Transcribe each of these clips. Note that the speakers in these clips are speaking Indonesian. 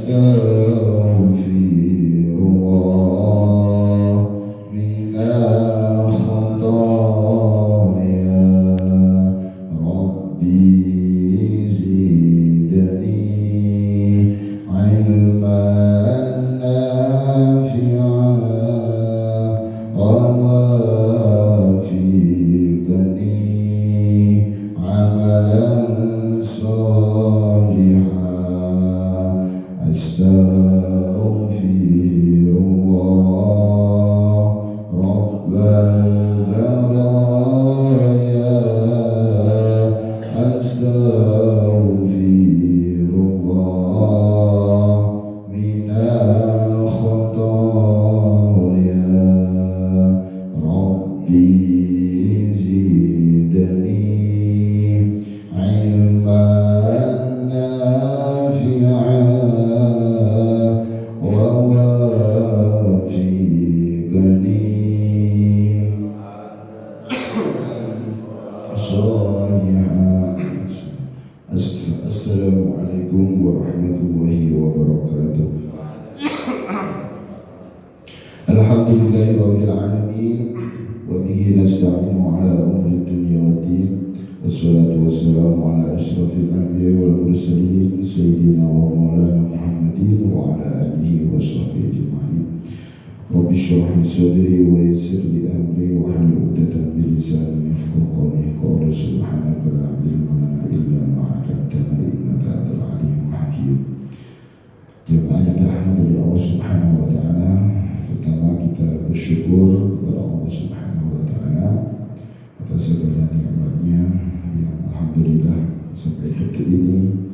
أستغفر الله من الخطايا ربي زدني علما نافعا ووافقني عملا صالحا أستغفر الله رب البرايا أستغفر الله من الخطايا ربي زدني علما نافعا ووافقني صالحا. Assalamualaikum warahmatullahi wabarakatuh. Alhamdulillahirabbil alamin wa bihi nasta'inu ala umuri dunya waddin. Wassalatu wassalamu ala asyrafil anbiya'i wal mursalin sayyidina wa maulana Muhammadin wa ala alihi wa sahbihi ajma'in. Rabbi shrah li sadri wa yassir li amri wa hlul 'uqdatam min lisani yafqahu qawli. Qala subhanaka la ilma lana illa ma 'allamtana innaka antal alimul hakim. Jemaah yang dirahmati oleh Allah Subhanahu wa taala, pertama kita bersyukur kepada Allah Subhanahu wa taala atas segala nikmatnya yang alhamdulillah sampai detik ini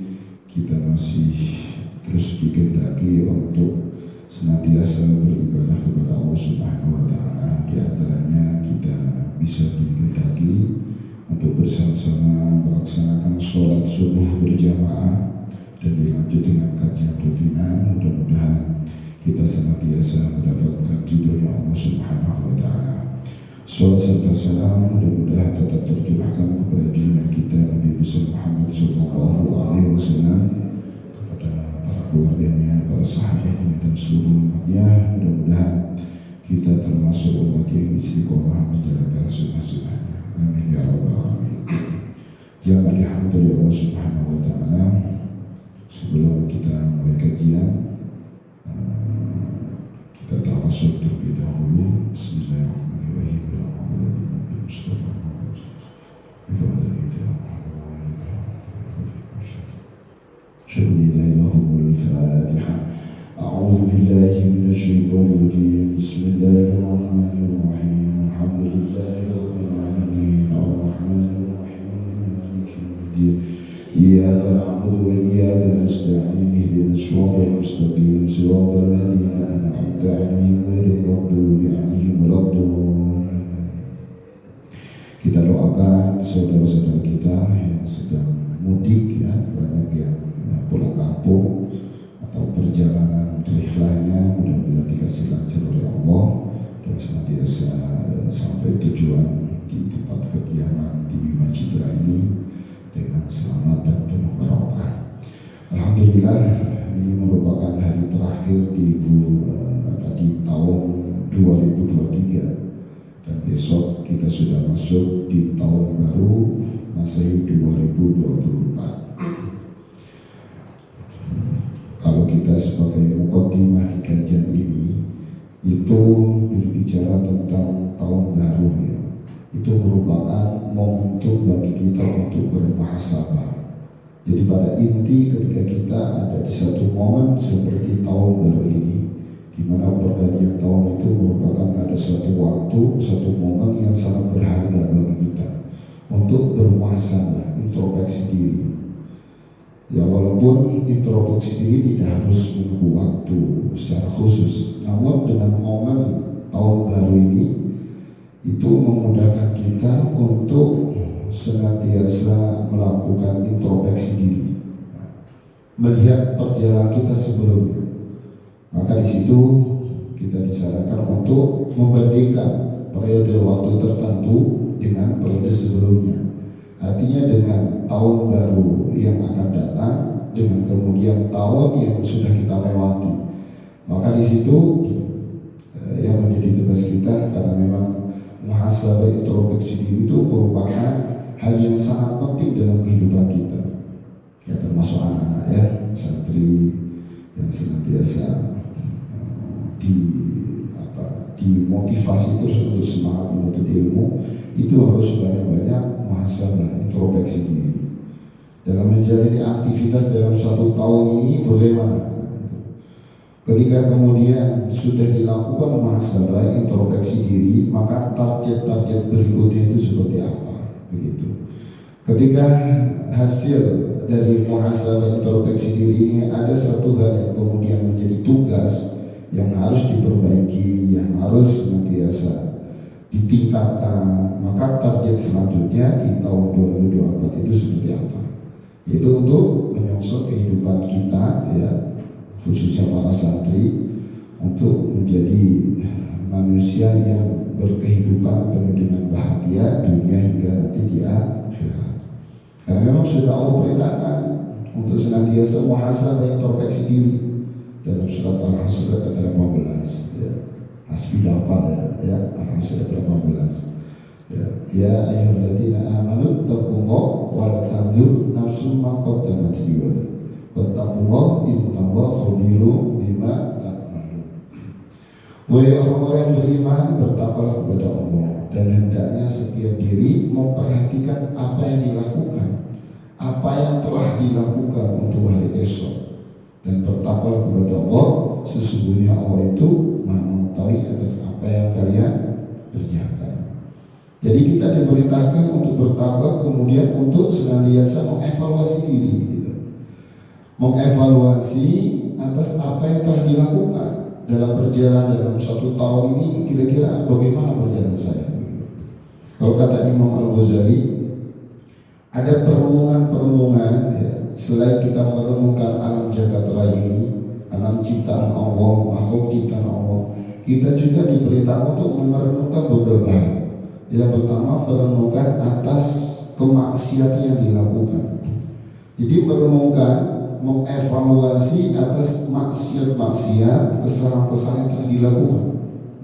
kita masih terus dikehendaki untuk senantiasa beribadah kepada Allah Subhanahu wa taala. Di antaranya kita bisa dikehendaki untuk bersama-sama melaksanakan sholat subuh berjamaah dan dilanjut dengan kajian rutinan. Mudah-mudahan kita senantiasa mendapatkan ridhonya Allah Subhanahu wa taala. Salat serta salam mudah-mudahan tetap tercurahkan kepada junjungan kita Nabi besar Muhammad sallallahu alaihi wasallam, kepada para keluarganya, para sahabatnya dan seluruh umatnya. Mudah-mudahan kita termasuk umat yang istiqomah menjalankan sunnah-sunnahnya. Amin ya rabbal alamin. Jangan dirahmati oleh Allah Subhanahu wa taala, sebelum kita mulai kajian kita tawassul terlebih dahulu. Bismillahirrahmanirrahim. أعوذ بالله من الشيطان الرجيم. بسم الله الرحمن الرحيم. الحمد لله رب العالمين الرحمن الرحيم مالك يوم الدين. إياك نعبد وإياك نستعين اهدنا الصراط المستقيم صراط الذين أنعمت عليهم غير المغضوب عليهم ولا الضالين. Kita doakan saudara-saudara kita yang sedang mudik, ya, banyak yang pulang kampung atau perjalanan rihlahnya, mudah-mudahan dikasih lancar oleh Allah dan senantiasa sampai tujuan di tempat kediaman di Bima Citra ini dengan selamat dan penuh barokah. Alhamdulillah, ini merupakan hari terakhir di tahun 2023 dan besok kita sudah masuk di tahun baru Masehi 2024. Kalau kita sebagai muqaddimah di kajian ini itu berbicara tentang tahun baru, ya, itu merupakan momentum bagi kita untuk bermuhasabah. Jadi pada inti ketika kita ada di satu momen seperti tahun baru ini, di mana pergantian tahun itu merupakan ada satu waktu, satu momen yang sangat berharga bagi kita untuk bermuhasabah, introspeksi diri. Ya, walaupun introspeksi diri tidak harus menunggu waktu secara khusus, namun dengan momen tahun baru ini itu memudahkan kita untuk senantiasa melakukan introspeksi diri, melihat perjalanan kita sebelumnya. Maka di situ kita disarankan untuk membandingkan periode waktu tertentu dengan periode sebelumnya. Artinya dengan tahun baru yang akan datang, dengan kemudian tahun yang sudah kita lewati. Maka di situ yang menjadi tugas kita, karena memang muhasabah introspeksi diri itu merupakan hal yang sangat penting dalam kehidupan kita. Ya, termasuk anak-anak ya, santri yang senantiasa dimotivasi terus untuk semangat menuntut ilmu, itu harus banyak-banyak muhasabah introspeksi diri. Dalam menjalani aktivitas dalam 1 tahun ini bagaimana? Ketika kemudian sudah dilakukan muhasabah introspeksi diri, maka target-target berikutnya itu seperti apa? Begitu. Ketika hasil dari muhasabah introspeksi diri ini ada satu hal yang kemudian menjadi tugas yang harus diperbaiki, yang harus senantiasa ditingkatkan, maka target selanjutnya di tahun 2024 itu seperti apa? Yaitu untuk menyongsong kehidupan kita, ya, khususnya para santri, untuk menjadi manusia yang berkehidupan penuh dengan bahagia dunia hingga nanti di akhirat. Karena memang sudah Allah perintahkan untuk senantiasa muhasabah introspeksi diri dalam surat Al-Hasr ayat 18, ya. Hasbi dafal ya, Al-Hasr ayat 18. Ya ayyuhalladzina amanu taqullaha wa tanzur nafsum ma qaddamat lighad wattaqullaha innallaha khabirun bima ta'malun. Wahai orang-orang yang beriman, bertakwalah kepada Allah, dan hendaknya setiap diri memperhatikan apa yang dilakukan, apa yang telah dilakukan untuk hari esok, dan bertakwalah kepada Allah, sesungguhnya Allah itu Maha mengetahui atas apa yang kalian kerjakan. Jadi kita diperintahkan untuk bertakwa, kemudian untuk senantiasa mengevaluasi diri, gitu. Mengevaluasi atas apa yang telah dilakukan dalam perjalanan dalam 1 tahun ini, kira-kira bagaimana perjalanan saya. Kalau kata Imam Al-Ghazali, ada perenungan-perenungan, ya, selain kita merenungkan alam jagat raya ini, alam ciptaan Allah, makhluk ciptaan Allah, kita juga diperintahkan untuk merenungkan beberapa hal. Yang pertama, merenungkan atas kemaksiatan yang dilakukan. Jadi merenungkan, mengevaluasi atas maksiat-maksiat, kesalahan-kesalahan yang telah dilakukan.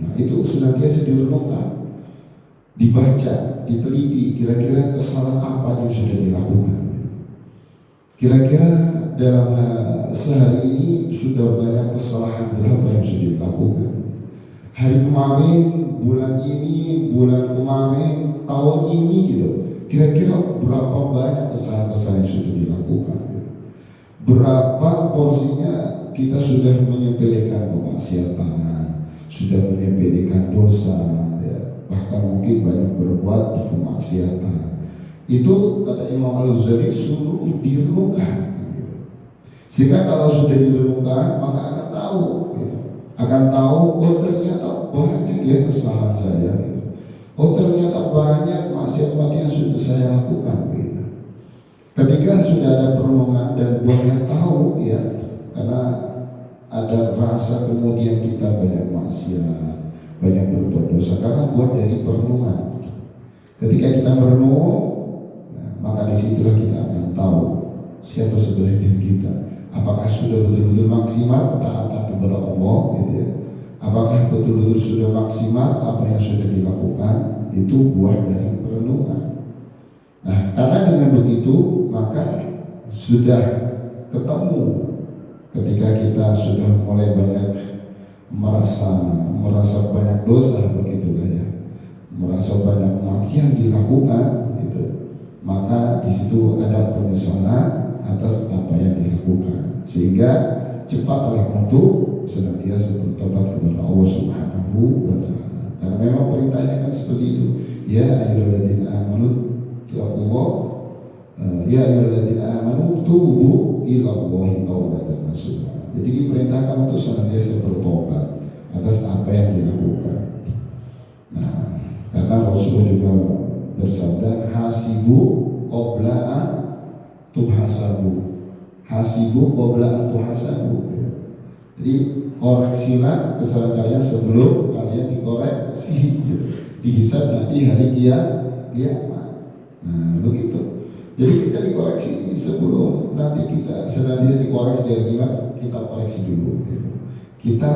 Nah, itu senantiasa direnungkan, dibaca, diteliti, kira-kira kesalahan apa yang sudah dilakukan. Kira-kira dalam sehari ini sudah banyak kesalahan berapa yang sudah dilakukan. Hari kemarin, bulan ini, bulan kemarin, tahun ini, gitu. Kira-kira berapa banyak kesalahan-kesalahan yang sudah dilakukan, gitu. Berapa porsinya kita sudah menyepelekan kemaksiatan, sudah menyepelekan dosa, ya. Bahkan mungkin banyak berbuat kemaksiatan. Itu kata Imam Al-Ghazali suruh direnungkan, gitu. Sehingga kalau sudah direnungkan, maka akan tahu, gitu. Akan tahu, oh ternyata banyak ya kesalahan saya, gitu. Oh ternyata banyak maksiat-maksiat yang sudah saya lakukan, gitu. Ketika sudah ada perenungan dan banyak tahu, ya, karena ada rasa kemudian kita banyak maksiat, banyak berbuat dosa karena buat dari perenungan. Ketika kita merenung, ya, maka disitulah kita akan tahu siapa sebenarnya diri kita. Apakah sudah betul-betul maksimal ketaatan kepada Allah, gitu ya? Apakah betul-betul sudah maksimal apa yang sudah dilakukan? Itu buah dari perenungan. Nah, karena dengan begitu maka sudah ketemu ketika kita sudah mulai banyak merasa banyak dosa, begitulah ya, merasa banyak kematian dilakukan, gitu. Maka di situ ada penyesalan atas apa yang dilakukan, sehingga cepatlah untuk senantiasa bertobat kepada Allah Subhanahu wa Ta'ala. Karena memang perintahnya kan seperti itu. Ya ayyuhalladzina amanu taqullah, ya ayyuhalladzina amanu tubu ilallahi taubatan nasuha. Jadi diperintahkan untuk senantiasa bertobat atas apa yang dilakukan. Nah, karena Rasulullah juga bersabda, hasibu qabla an tuhasabu, hasibu qabla an tuhasabu, ya. Jadi koreksilah kesalahan kalian sebelum kalian dikoreksi, gitu. Dihisab nanti hari kiamat. Nah begitu. Jadi kita dikoreksi sebelum nanti kita senantiasa dikoreksi dari iman, kita koreksi dulu gitu. Kita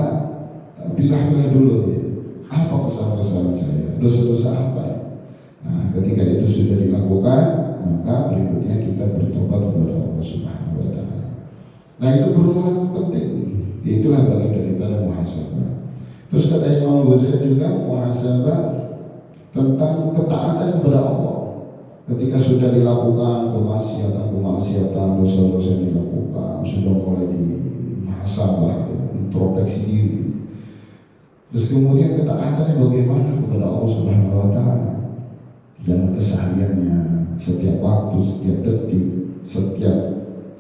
pilah-pilah dulu gitu. Apa kesalahan-kesalahan saya, dosa-dosa apa ya? Nah, ketika itu sudah dilakukan, maka berikutnya kita bertobat kepada Allah Subhanahu wa taala. Nah, itu permulaan penting. Itulah bagian daripada muhasabah. Terus kata Imam Ghazali juga muhasabah tentang ketaatan kepada Allah. Ketika sudah dilakukan kemaksiatan, dosa-dosa yang dilakukan, sudah mulai dimuhasabah, introspeksi diri. Terus kemudian ketaatannya bagaimana kepada Allah Subhanahu wa taala dan kesehariannya, setiap waktu, setiap detik, setiap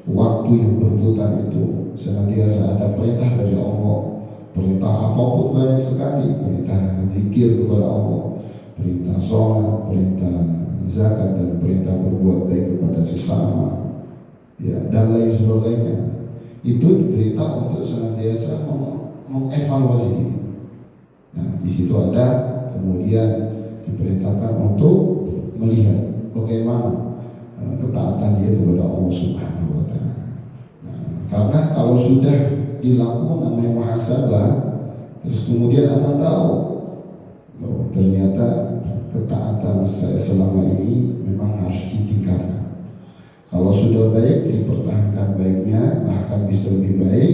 waktu yang berputar itu senantiasa ada perintah dari Allah. Perintah apapun banyak sekali, perintah zikir kepada Allah, perintah sholat, perintah zakat, dan perintah berbuat baik kepada sesama, ya, dan lain sebagainya. Itu perintah untuk senantiasa mengevaluasi diri. Nah, di situ ada kemudian diperintahkan untuk melihat bagaimana ketaatan dia kepada Allah Subhanahu wa taala. Nah, karena kalau sudah dilakukan namanya muhasabah, terus kemudian akan tahu bahwa ternyata ketaatan saya selama ini memang harus ditingkatkan. Kalau sudah baik, dipertahankan baiknya, bahkan bisa lebih baik.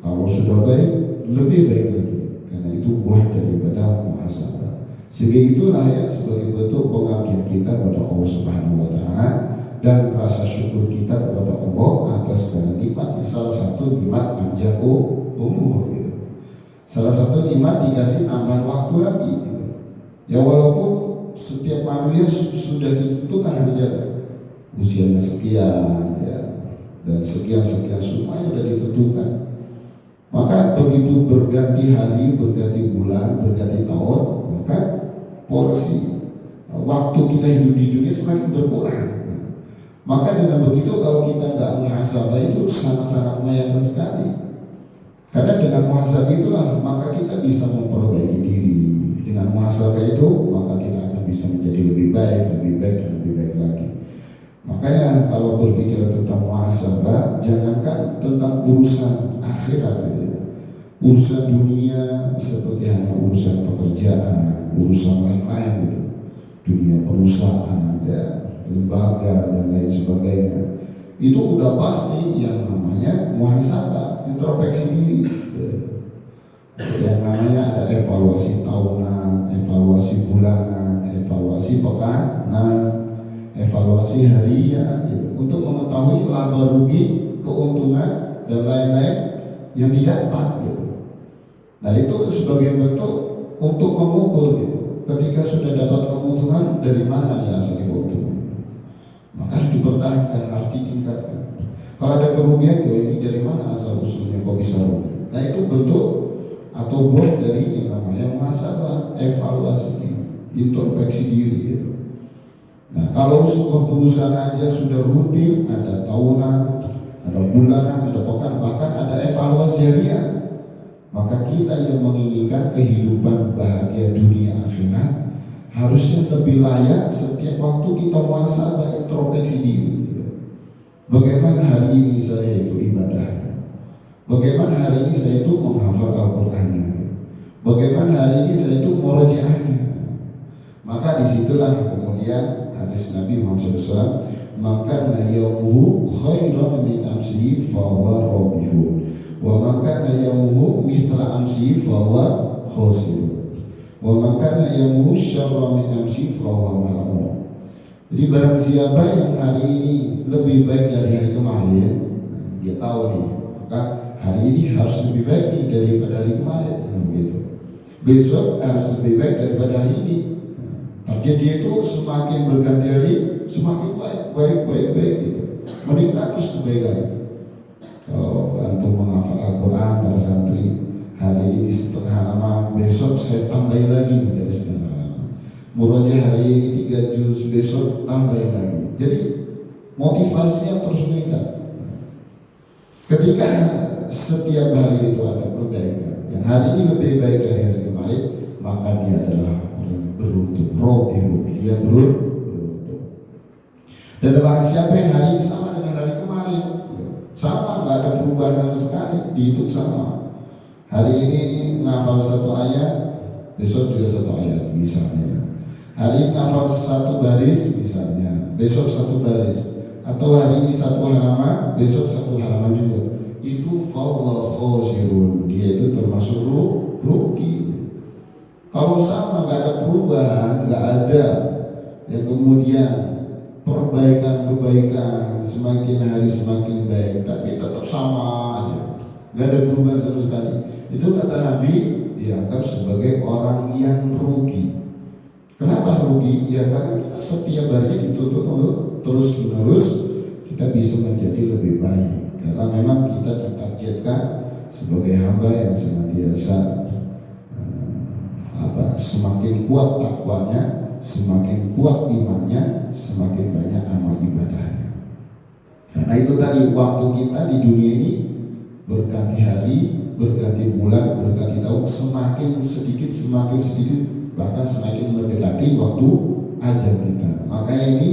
Kalau sudah baik, lebih baik lagi. Karena itu buah daripada muhasabah. Sehingga itulah yang sebagai bentuk pengabdian kita kepada Allah Subhanahu wa taala dan rasa syukur kita kepada Allah atas segala nikmat. Salah satu nikmat panjang umur gitu. Salah satu nikmat dikasih tambahan waktu lagi gitu. Ya, walaupun setiap manusia sudah ditentukan aja usianya sekian, ya, dan sekian semuanya sudah ditentukan. Maka begitu berganti hari, berganti bulan, berganti tahun, maka porsi waktu kita hidup di dunia semakin berkurang. Maka dengan begitu kalau kita nggak muhasabah itu sangat-sangat menyayangkan sekali. Karena dengan muhasabah itulah maka kita bisa memperbaiki diri. Dengan muhasabah itu maka kita akan bisa menjadi lebih baik dan lebih baik lagi. Makanya kalau berbicara tentang muhasabah, jangankan tentang urusan akhirat aja, urusan dunia seperti hanya urusan pekerjaan, urusan lain-lain gitu, dunia perusahaan, ya, lembaga dan lain sebagainya, itu udah pasti yang namanya muhasabah, introspeksi diri. Yang namanya ada evaluasi tahunan, evaluasi bulanan, evaluasi pekanan, evaluasi harian gitu, untuk mengetahui laba rugi, keuntungan dan lain-lain yang didapat gitu. Nah, itu sebagai bentuk untuk mengukur gitu. Ketika sudah dapat keuntungan, dari mana nih asal keuntungan itu? Maka harus dipertahankan, harus ditingkatkan. Kalau ada kerugian, ini dari mana asal usulnya kok bisa rugi? Nah, itu bentuk atau buah dari yang namanya muhasabah, evaluasi diri, introspeksi diri gitu. Nah, kalau sebuah perusahaan aja sudah rutin, ada tahunan, ada bulanan, ada pekan, bahkan ada evaluasi harian, maka kita yang menginginkan kehidupan bahagia dunia akhirat harusnya lebih layak setiap waktu kita muhasabah, introspeksi diri gitu. Bagaimana hari ini saya itu ibadahnya? Bagaimana hari ini saya itu menghafal Al-Qur'annya? Bagaimana hari ini saya itu murojaahnya? Maka disitulah kemudian hadis Nabi Muhammad SAW, maka yaumuhu khairan min amsihi fahuwa rabihun, wa maka yaumuhu mithla amsihi fahuwa khosirun, wa maka yaumuhu syarran min amsihi fahuwa mal'un. Jadi barang siapa yang hari ini lebih baik dari hari kemarin, dia tahu nih, maka hari ini harus lebih baik nih daripada hari kemarin, gitu. Besok harus lebih baik daripada hari ini. Target dia itu semakin berganti hari, semakin baik gitu. Meningkat terus kebaikan. Kalau antum menghafal Al-Quran para santri, hari ini setengah halaman, besok saya tambahin lagi dari setengah halaman. Murojaah hari ini 3 juz, besok tambahin lagi. Jadi motivasinya terus meningkat. Ketika setiap hari itu ada perbaikan, yang hari ini lebih baik dari hari kemarin, maka dia adalah orang beruntung, roh biru, dia beruntung. Dan barang siapa yang hari ini sama dengan hari kemarin, sama, nggak ada perubahan sama sekali, dihitung sama. Hari ini ngafal satu ayat, besok juga satu ayat misalnya. Hari ini ngafal satu baris misalnya, besok satu baris. Atau hari ini satu halaman, besok satu halaman juga. Itu fahuwa khosirun, dia itu termasuk rugi. Kalau sama nggak ada perubahan, nggak ada yang kemudian perbaikan semakin hari semakin baik, tapi tetap sama aja, nggak ada perubahan sama sekali. Itu kata Nabi dianggap sebagai orang yang rugi. Kenapa rugi? Ya karena kita setiap hari dituntut untuk terus menerus kita bisa menjadi lebih baik. Karena memang kita ditargetkan sebagai hamba yang senantiasa semakin kuat takwanya, semakin kuat imannya, semakin banyak amal ibadahnya. Karena itu tadi waktu kita di dunia ini berganti hari, berganti bulan, berganti tahun, semakin sedikit, bahkan semakin mendekati waktu ajal kita. Makanya ini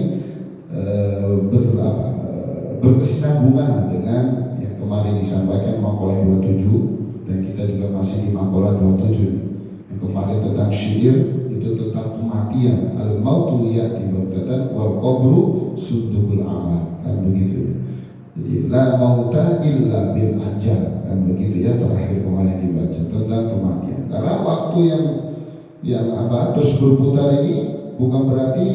berkesinambungan dengan yang kemarin disampaikan makalah 27, dan kita juga masih di makalah 27 ini. Yang kemarin tentang syair itu tentang kematian, al-mautu ya'ti baghtatan wal qabru sundukul amal, kan begitu ya. Jadi la mauta illa bil ajal, kan begitu ya, terakhir kemarin dibaca tentang kematian. Karena waktu yang terus berputar ini bukan berarti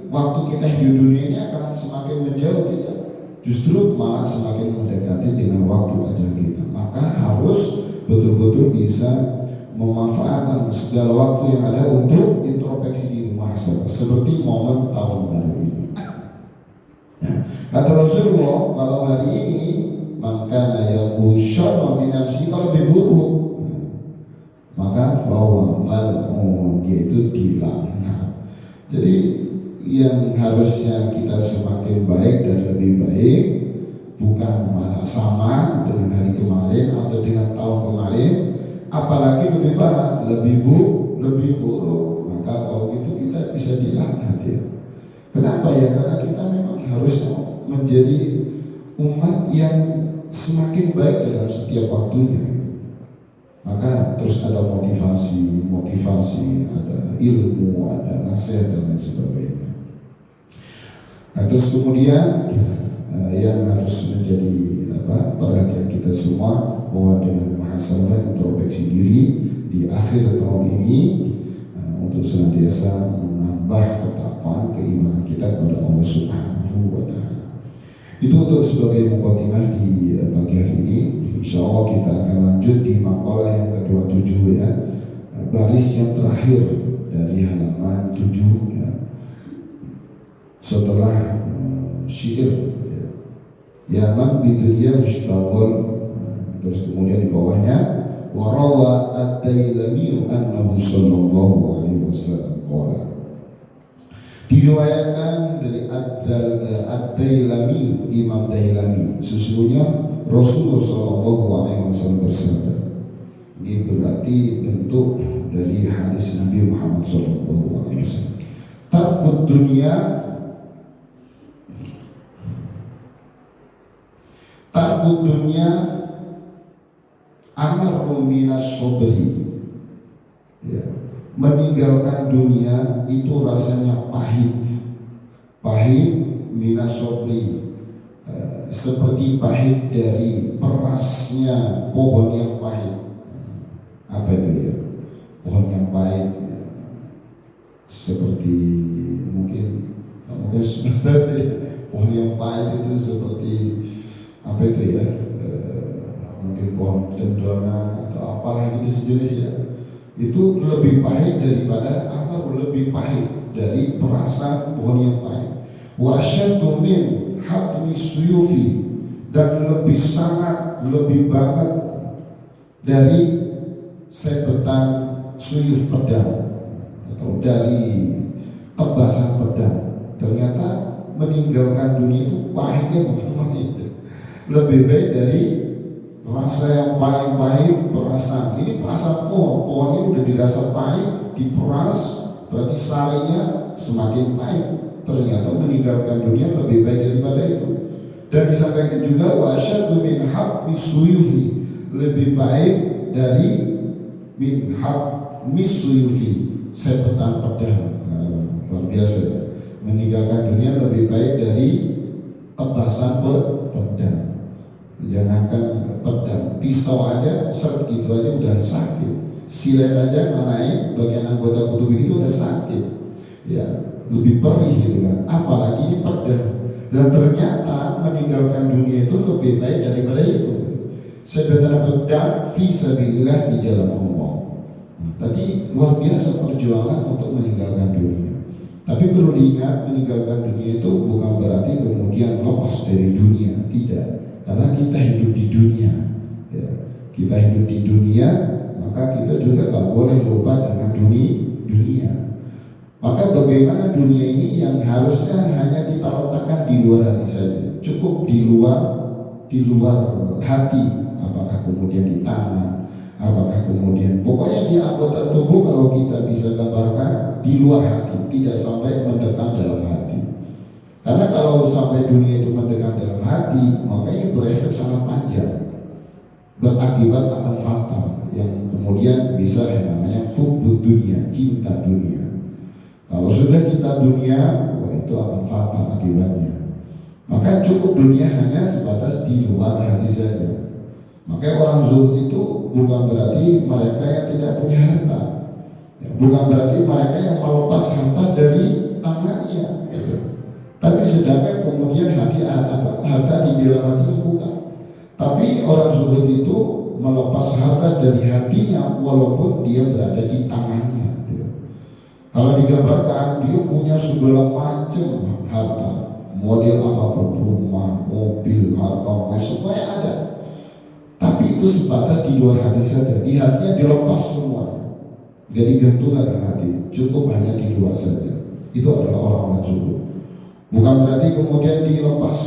waktu kita hidup dunia ini akan semakin menjauh, tidak. Justru malah semakin mendekati dengan waktu ajal kita. Maka harus betul-betul bisa memanfaatkan segala waktu yang ada untuk introspeksi diri, muhasabah, seperti momen tahun baru ini. Nah, kata Rasulullah, kalau hari ini maka yang syarra min nafsi, kalau lebih buruk, maka bahwa mal'un, dia itu dilaknat. Jadi yang harusnya kita semakin baik dan lebih baik, bukan malah sama dengan hari kemarin atau dengan tahun kemarin, apalagi lebih parah, lebih buruk. Maka kalau gitu kita bisa dilaknat ya. Kenapa ya? Karena kita memang harus menjadi umat yang semakin baik dalam setiap waktunya. Maka terus ada motivasi, ada ilmu, ada nasihat dan lain sebagainya. Nah, terus kemudian yang harus menjadi perhatian kita semua, bahwa dengan muhasabah, introspeksi diri di akhir tahun ini untuk senantiasa menambah ketakwaan, keimanan kita kepada Allah Subhanahu wa Ta'ala. Itu untuk sebagai mukadimah di pagi hari ini. Insya Allah kita akan lanjut di makalah yang ke-27 ya, baris yang terakhir dari halaman 7 ya. Setelah syair ya man bidunya mustawal, terus kemudian di bawahnya warawa ad-Dailami annahu sallallahu alaihi wasallam qala, diriwayatkan dari ad-Dailami, Imam Dailami, sesungguhnya Rasulullah sallallahu alaihi wasallam bersabda. Ini berarti bentuk dari hadis Nabi Muhammad sallallahu alaihi wasallam. Tarkud dunia amaru minas sobri ya, meninggalkan dunia itu rasanya pahit minas sobri, seperti pahit dari perasnya pohon yang pahit. Apa itu ya? Pohon yang pahit ya. Seperti mungkin sebentar pohon yang pahit itu seperti apa itu ya? Mungkin pohon cendana atau apalah gitu sejenis ya. Itu lebih pahit daripada lebih pahit dari perasaan pohon yang pahit. Wa asyaddu min hadmi suyufi, dan lebih banget dari sebetan suyuf pedang atau dari tebasan pedang. Ternyata meninggalkan dunia itu pahitnya bukan main, lebih baik dari rasa yang paling pahit perasaan. Ini perasaan pohonnya udah dirasa pahit, diperas, berarti sarinya semakin pahit. ternyata meninggalkan dunia lebih baik daripada itu. Dan disampaikan juga wa asyaddu min hadmi suyufi, lebih baik dari min hadmi suyufi, sepetan pedang. Luar biasa ya. Meninggalkan dunia lebih baik dari tebasan pedang. Jangankan pedang, pisau aja seret gitu aja udah sakit. Silet aja naik bagian anggota tubuh itu udah sakit. Ya, lebih perih gitu kan. Apalagi ini pedang. Dan ternyata meninggalkan dunia itu lebih baik daripada itu. Sebenarnya pedang fi sabilillah, di jalan Allah. Tadi luar biasa perjuangan untuk meninggalkan dunia. Tapi perlu diingat, meninggalkan dunia itu bukan berarti kemudian lepas dari dunia, tidak. Karena kita hidup di dunia, ya. Kita hidup di dunia, maka kita juga tak boleh lupa dengan dunia. Maka bagaimana dunia ini yang harusnya hanya kita letakkan di luar hati saja, cukup di luar hati. Apakah kemudian di tangan, apakah kemudian pokoknya di anggota tubuh, kalau kita bisa gambarkan di luar hati, tidak sampai mendekam dalam hati. Karena kalau sampai dunia itu mendekam dalam hati, maka ini berefek sangat panjang, berakibat akan fatal, yang kemudian bisa yang namanya hubbud dunia, cinta dunia. Kalau sudah cinta dunia, wah itu akan fatal akibatnya. Maka cukup dunia hanya sebatas di luar hati saja. Makanya orang zuhud itu bukan berarti mereka yang tidak punya harta, bukan berarti mereka yang melepas harta dari tangannya, gitu. Tapi sedangkan kemudian harta di dalam hati bukan. Tapi orang zuhud itu melepas harta dari hatinya walaupun dia berada di tangannya. Kalau digambarkan dia punya segala macam harta, model apapun, rumah, mobil, harta, semuanya ada. Tapi itu sebatas di luar hati saja. Di hatinya dilepas semuanya, gak digantungkan dalam hati, cukup hanya di luar saja. Itu adalah orang-orang zuhud. Bukan berarti kemudian dilepas,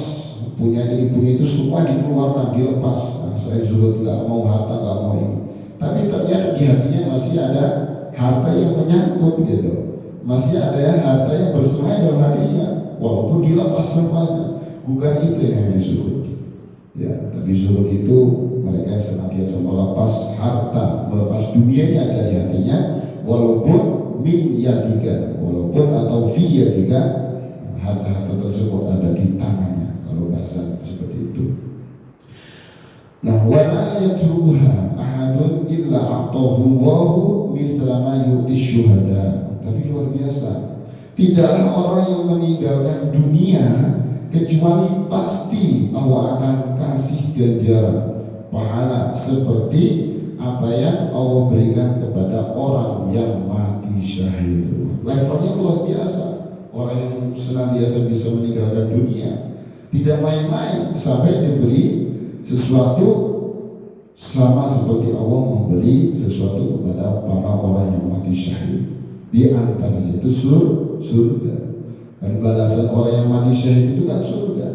punya itu semua dikeluarkan, dilepas. Nah, saya zuhud, gak mau harta, gak mau ini. Tapi ternyata di hatinya masih ada harta yang menyangkut gitu, masih ada harta yang bersemayam dalam hatinya walaupun dilepas semuanya. Bukan itu yang hanya zuhud, ya. Tapi zuhud itu mereka senantiasa melepas harta, melepas dunianya dari hatinya, walaupun min yadika, walaupun atau fi yadika, harta-harta tersebut ada di tangannya, kalau bahasa seperti itu. Nah, wala yatruha ahadun illa atahu Allahu mithla ma yu'ti syuhada. Tapi luar biasa, tidaklah orang yang meninggalkan dunia kecuali pasti Allah akan kasih ganjaran pahala seperti apa yang Allah berikan kepada orang yang mati syahid. Levelnya luar biasa. Orang yang senantiasa bisa meninggalkan dunia tidak main-main sampai diberi sesuatu sama seperti Allah memberi sesuatu kepada para orang yang mati syahid. Di antaranya itu surga. Dan balasan orang yang mati syahid itu kan surga.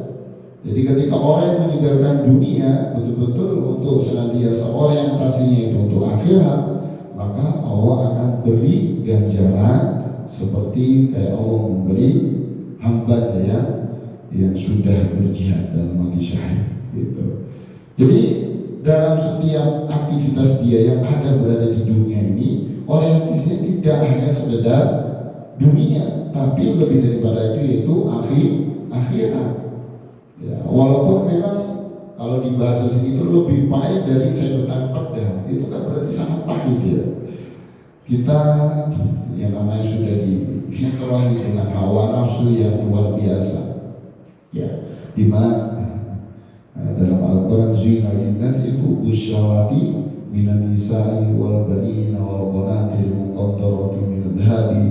Jadi ketika orang yang meninggalkan dunia betul-betul untuk senantiasa orientasinya itu untuk akhirat, maka Allah akan beri ganjaran seperti kayak Allah memberi hamba-Nya yang sudah berjihad dan mati syahid gitu. Jadi dalam setiap aktivitas dia yang ada berada di dunia ini, orientasinya tidak hanya sekedar dunia, tapi lebih daripada itu, yaitu akhirat. Ya, walaupun memang kalau di bahasa sini itu lebih pahit dari sedotan pedang, itu kan berarti sangat pahit ya. Kita yang namanya sudah difitrahi dengan hawa nafsu yang luar biasa, ya, di mana dalam Al-Quran zina linnasi hubbus syahawati minan nisa'i wal banina wal qanatir muqaddarati minadh dhahabi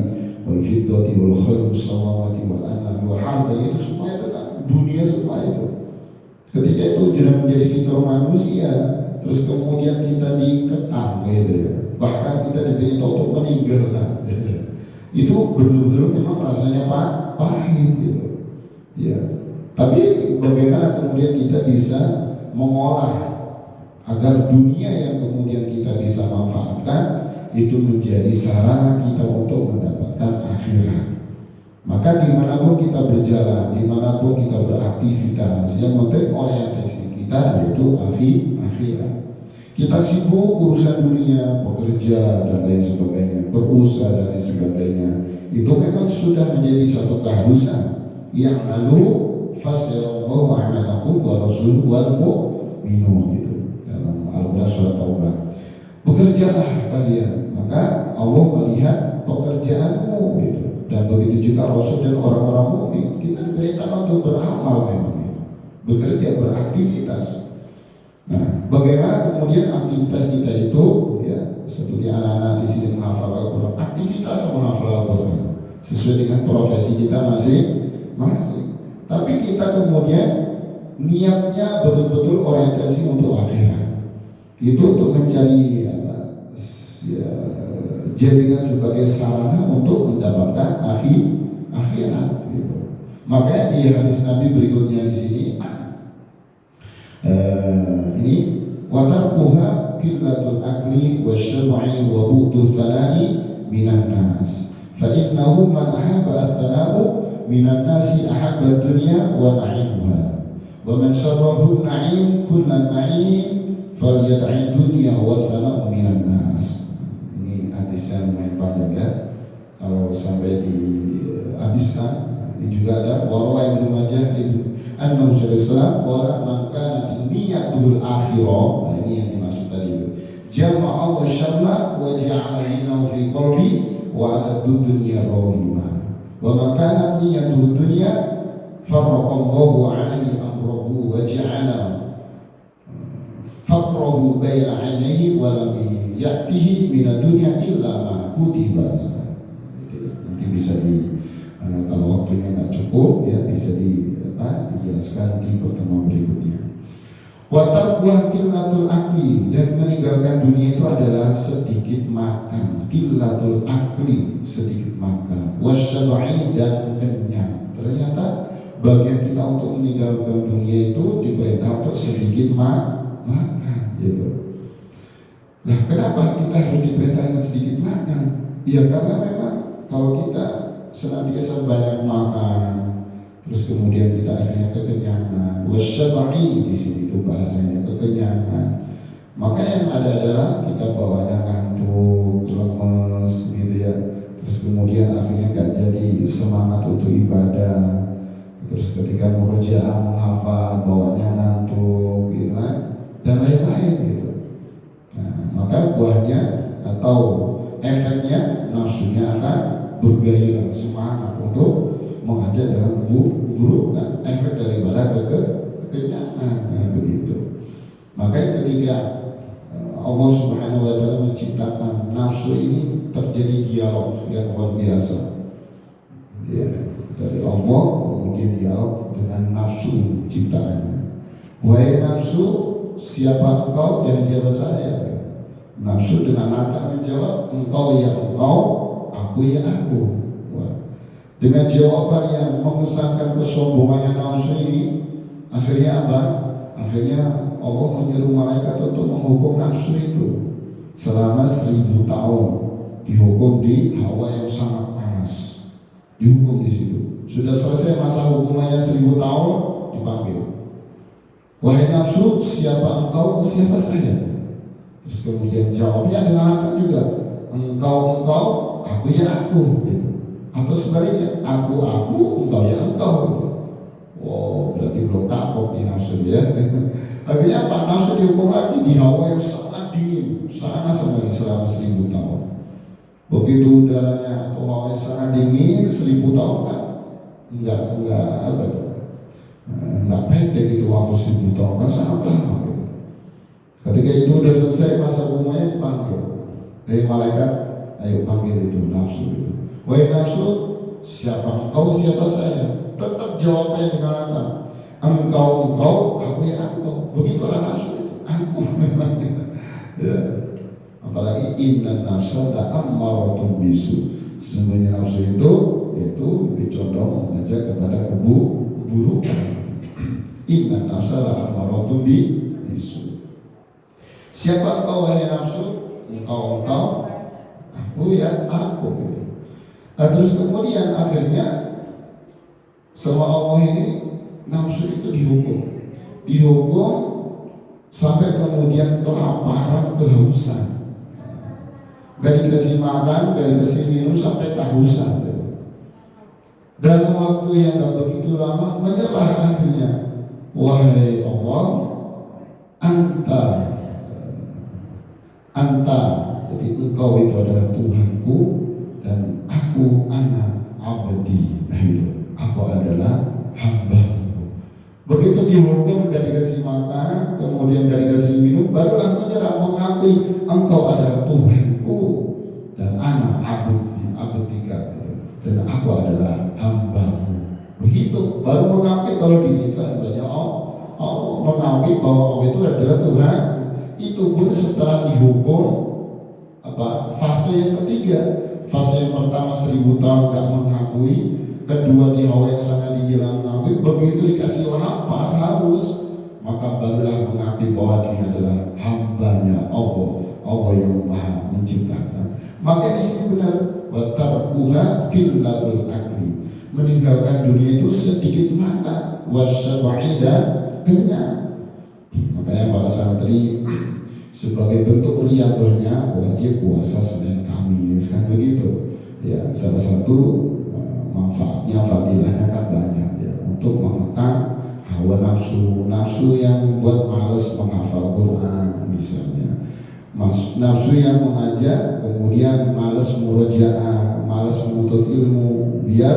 wal fiddati wal khayl samawati wal an'ami wal harth. Itu semua itu kan dunia semua itu. Ketika itu sudah menjadi fitrah manusia, terus kemudian kita dikekang gitu ya. Bahkan kita diminta untuk meninggalkan gitu. Itu betul-betul memang rasanya pahit gitu. Ya. Tapi bagaimana kemudian kita bisa mengolah agar dunia yang kemudian kita bisa manfaatkan itu menjadi sarana kita untuk mendapatkan akhirat. Maka dimanapun kita berjalan, dimanapun kita beraktivitas, yang penting orientasi kita yaitu akhirat. Kita sibuk urusan dunia, bekerja dan lain sebagainya, berusaha dan lain sebagainya. Itu memang sudah menjadi satu keharusan yang lalu fasirallahu a'malakum wa rasuluhu wal mu'minun gitu. Dalam Al-Qur'an surat Taubah. Bekerjalah kalian, maka Allah melihat pekerjaanmu gitu. Dan begitu juga Rasul dan orang-orang mukmin, kita diberitakan untuk beramal memang itu. Bekerja, beraktivitas. Nah, bagaimana kemudian aktivitas kita itu ya seperti anak-anak di sini menghafal Al-Qur'an, aktivitas menghafal Al-Qur'an sesuai dengan profesi kita masing-masing. Tapi kita kemudian niatnya betul-betul orientasi untuk akhirat. Itu untuk mencari ya, jadikan sebagai sarana untuk mendapatkan akhirat gitu. Makanya di hadis Nabi berikutnya di sini ini watarkuha qillatul akli wasyab'i wa bu'du thana'i minan nas fa innahu man ahabba ats-thana'u minan nasi ahabba ad-dunya wa na'imuha wa man sarrahu an-na'im kullan na'im falyata'id dunya wa thana'u minan nas. Hadis yang lumayan panjang ya, kalau sampai dihabiskan. Ini juga ada warwa Ibnu Majah An-Nabi sallallahu alaihi wasallam qala man kanat niyatul akhirah. Nah ini yang dimaksud tadi itu, jama'a wa syamla wa ja'ala minahu fi qalbi wa atad dunya rahima wa man kanat niyatul dunya farraqallahu alaihi amrahu wa ja'ala faqrahu baina 'ainaihi wa lam ya'tihi minad dunya illa ma kutiba. Nanti bisa kalau waktunya nggak cukup ya bisa dijelaskan di pertemuan berikutnya. Wa tarkuha qillatul akli, dan meninggalkan dunia itu adalah sedikit makan. Qillatul akli, sedikit makan. Wasyab'i, dan kenyang. Ternyata bagian kita untuk meninggalkan dunia itu diperintah untuk sedikit makan gitu. Nah, kenapa kita harus diperintahkan sedikit makan? Ya karena memang kalau kita senantiasa banyak makan, terus kemudian kita akhirnya kekenyangan. Wasyab'i di sini itu bahasanya kekenyangan. Maka yang ada adalah kita bawanya ngantuk, lemes gitu ya. Terus kemudian akhirnya gak jadi semangat untuk ibadah. Terus ketika murojaah menghafal bawanya ngantuk gitu kan, dan lain-lain gitu. Maka buahnya atau efeknya nafsunya akan bergairah, semangat untuk mengajak dalam keburukan, efek daripada kekenyangan. Nah, begitu. Makanya ketika Allah Subhanahu wa taala menciptakan nafsu ini, terjadi dialog yang luar biasa. Ya, dari Allah kemudian dialog dengan nafsu ciptaannya. Wahai nafsu, siapa engkau dan siapa saya? Nafsu dengan lantang menjawab, engkau ya engkau, aku ya aku. Wah. Dengan jawaban yang mengesankan kesombongannya nafsu ini, akhirnya apa? Akhirnya Allah menyuruh malaikat untuk menghukum nafsu itu selama 1000 tahun, dihukum di hawa yang sangat panas, dihukum di situ. Sudah selesai masa hukumannya 1000 tahun, dipanggil. Wahai nafsu, siapa engkau, siapa saya? Terus kemudian jawabnya dengan lantang juga, engkau, aku ya aku gitu. Atau sebaliknya, aku, engkau ya engkau gitu. Wow, berarti belum kapok nih nafsu ya. Akhirnya apa? Nafsu dihukum lagi di hawa yang sangat dingin, sangat selama 1000 tahun. Begitu udaranya atau hawa yang sangat dingin 1000 tahun kan enggak apa tuh? Enggak pendek itu waktu 1000 tahun kan sangat lama gitu. Ketika itu udah selesai masa hukumannya, dipanggil. Malaikat, ayo panggil itu nafsu itu. Wahai nafsu, siapa engkau, siapa saya? Tetap jawabnya dengan lantang. Engkau, aku ya aku. Begitulah nafsu itu. Aku memang ya. Apalagi inna nafsa la'ammaratun bisu. Sebenarnya nafsu itu lebih condong mengajak kepada keburukan. Inna nafsa la'ammaratun bisu. Siapa engkau wahai nafsu? Engkau, aku ya aku gitu. Nah terus kemudian akhirnya sama Allah ini nafsu itu dihukum sampai kemudian kelaparan, kehausan, gak dikasih makan, gak dikasih minum sampai kehausan. Dalam waktu yang gak begitu lama menyerah akhirnya. Wahai Allah, anta, jadi engkau itu adalah Tuhanku dan aku anak abdi, aku adalah hamba-Mu. Begitu dihukum gak dikasih makan, kemudian gak dikasih minum, barulah menyerah, mengakui engkau adalah Tuhanku dan anak abdika, dan aku adalah hamba-Mu. Begitu baru mengakui kalau diri itu hambanya Allah, mengakui bahwa Allah itu adalah Tuhan. Itu pun setelah dihukum fase yang ketiga. Fase yang pertama 1000 tahun gak mengakui, kedua di hawa yang sangat dihilang mengakui, begitu dikasih lapar, haus, maka barulah mengakui bahwa dia adalah hambanya Allah yang maha menciptakan. Maka di sini benar, wa tarkuha qillatul akli, meninggalkan dunia itu sedikit makan, wasyab'i dan kenyang. Makanya para santri sebagai bentuk riyadhahnya wajib puasa Senin Kamis, kan begitu ya. Salah satu manfaatnya, fadilahnya kan banyak ya, untuk mengekang hawa nafsu yang buat males menghafal Quran misalnya, nafsu yang mengajak kemudian males murojaah, males menuntut ilmu, biar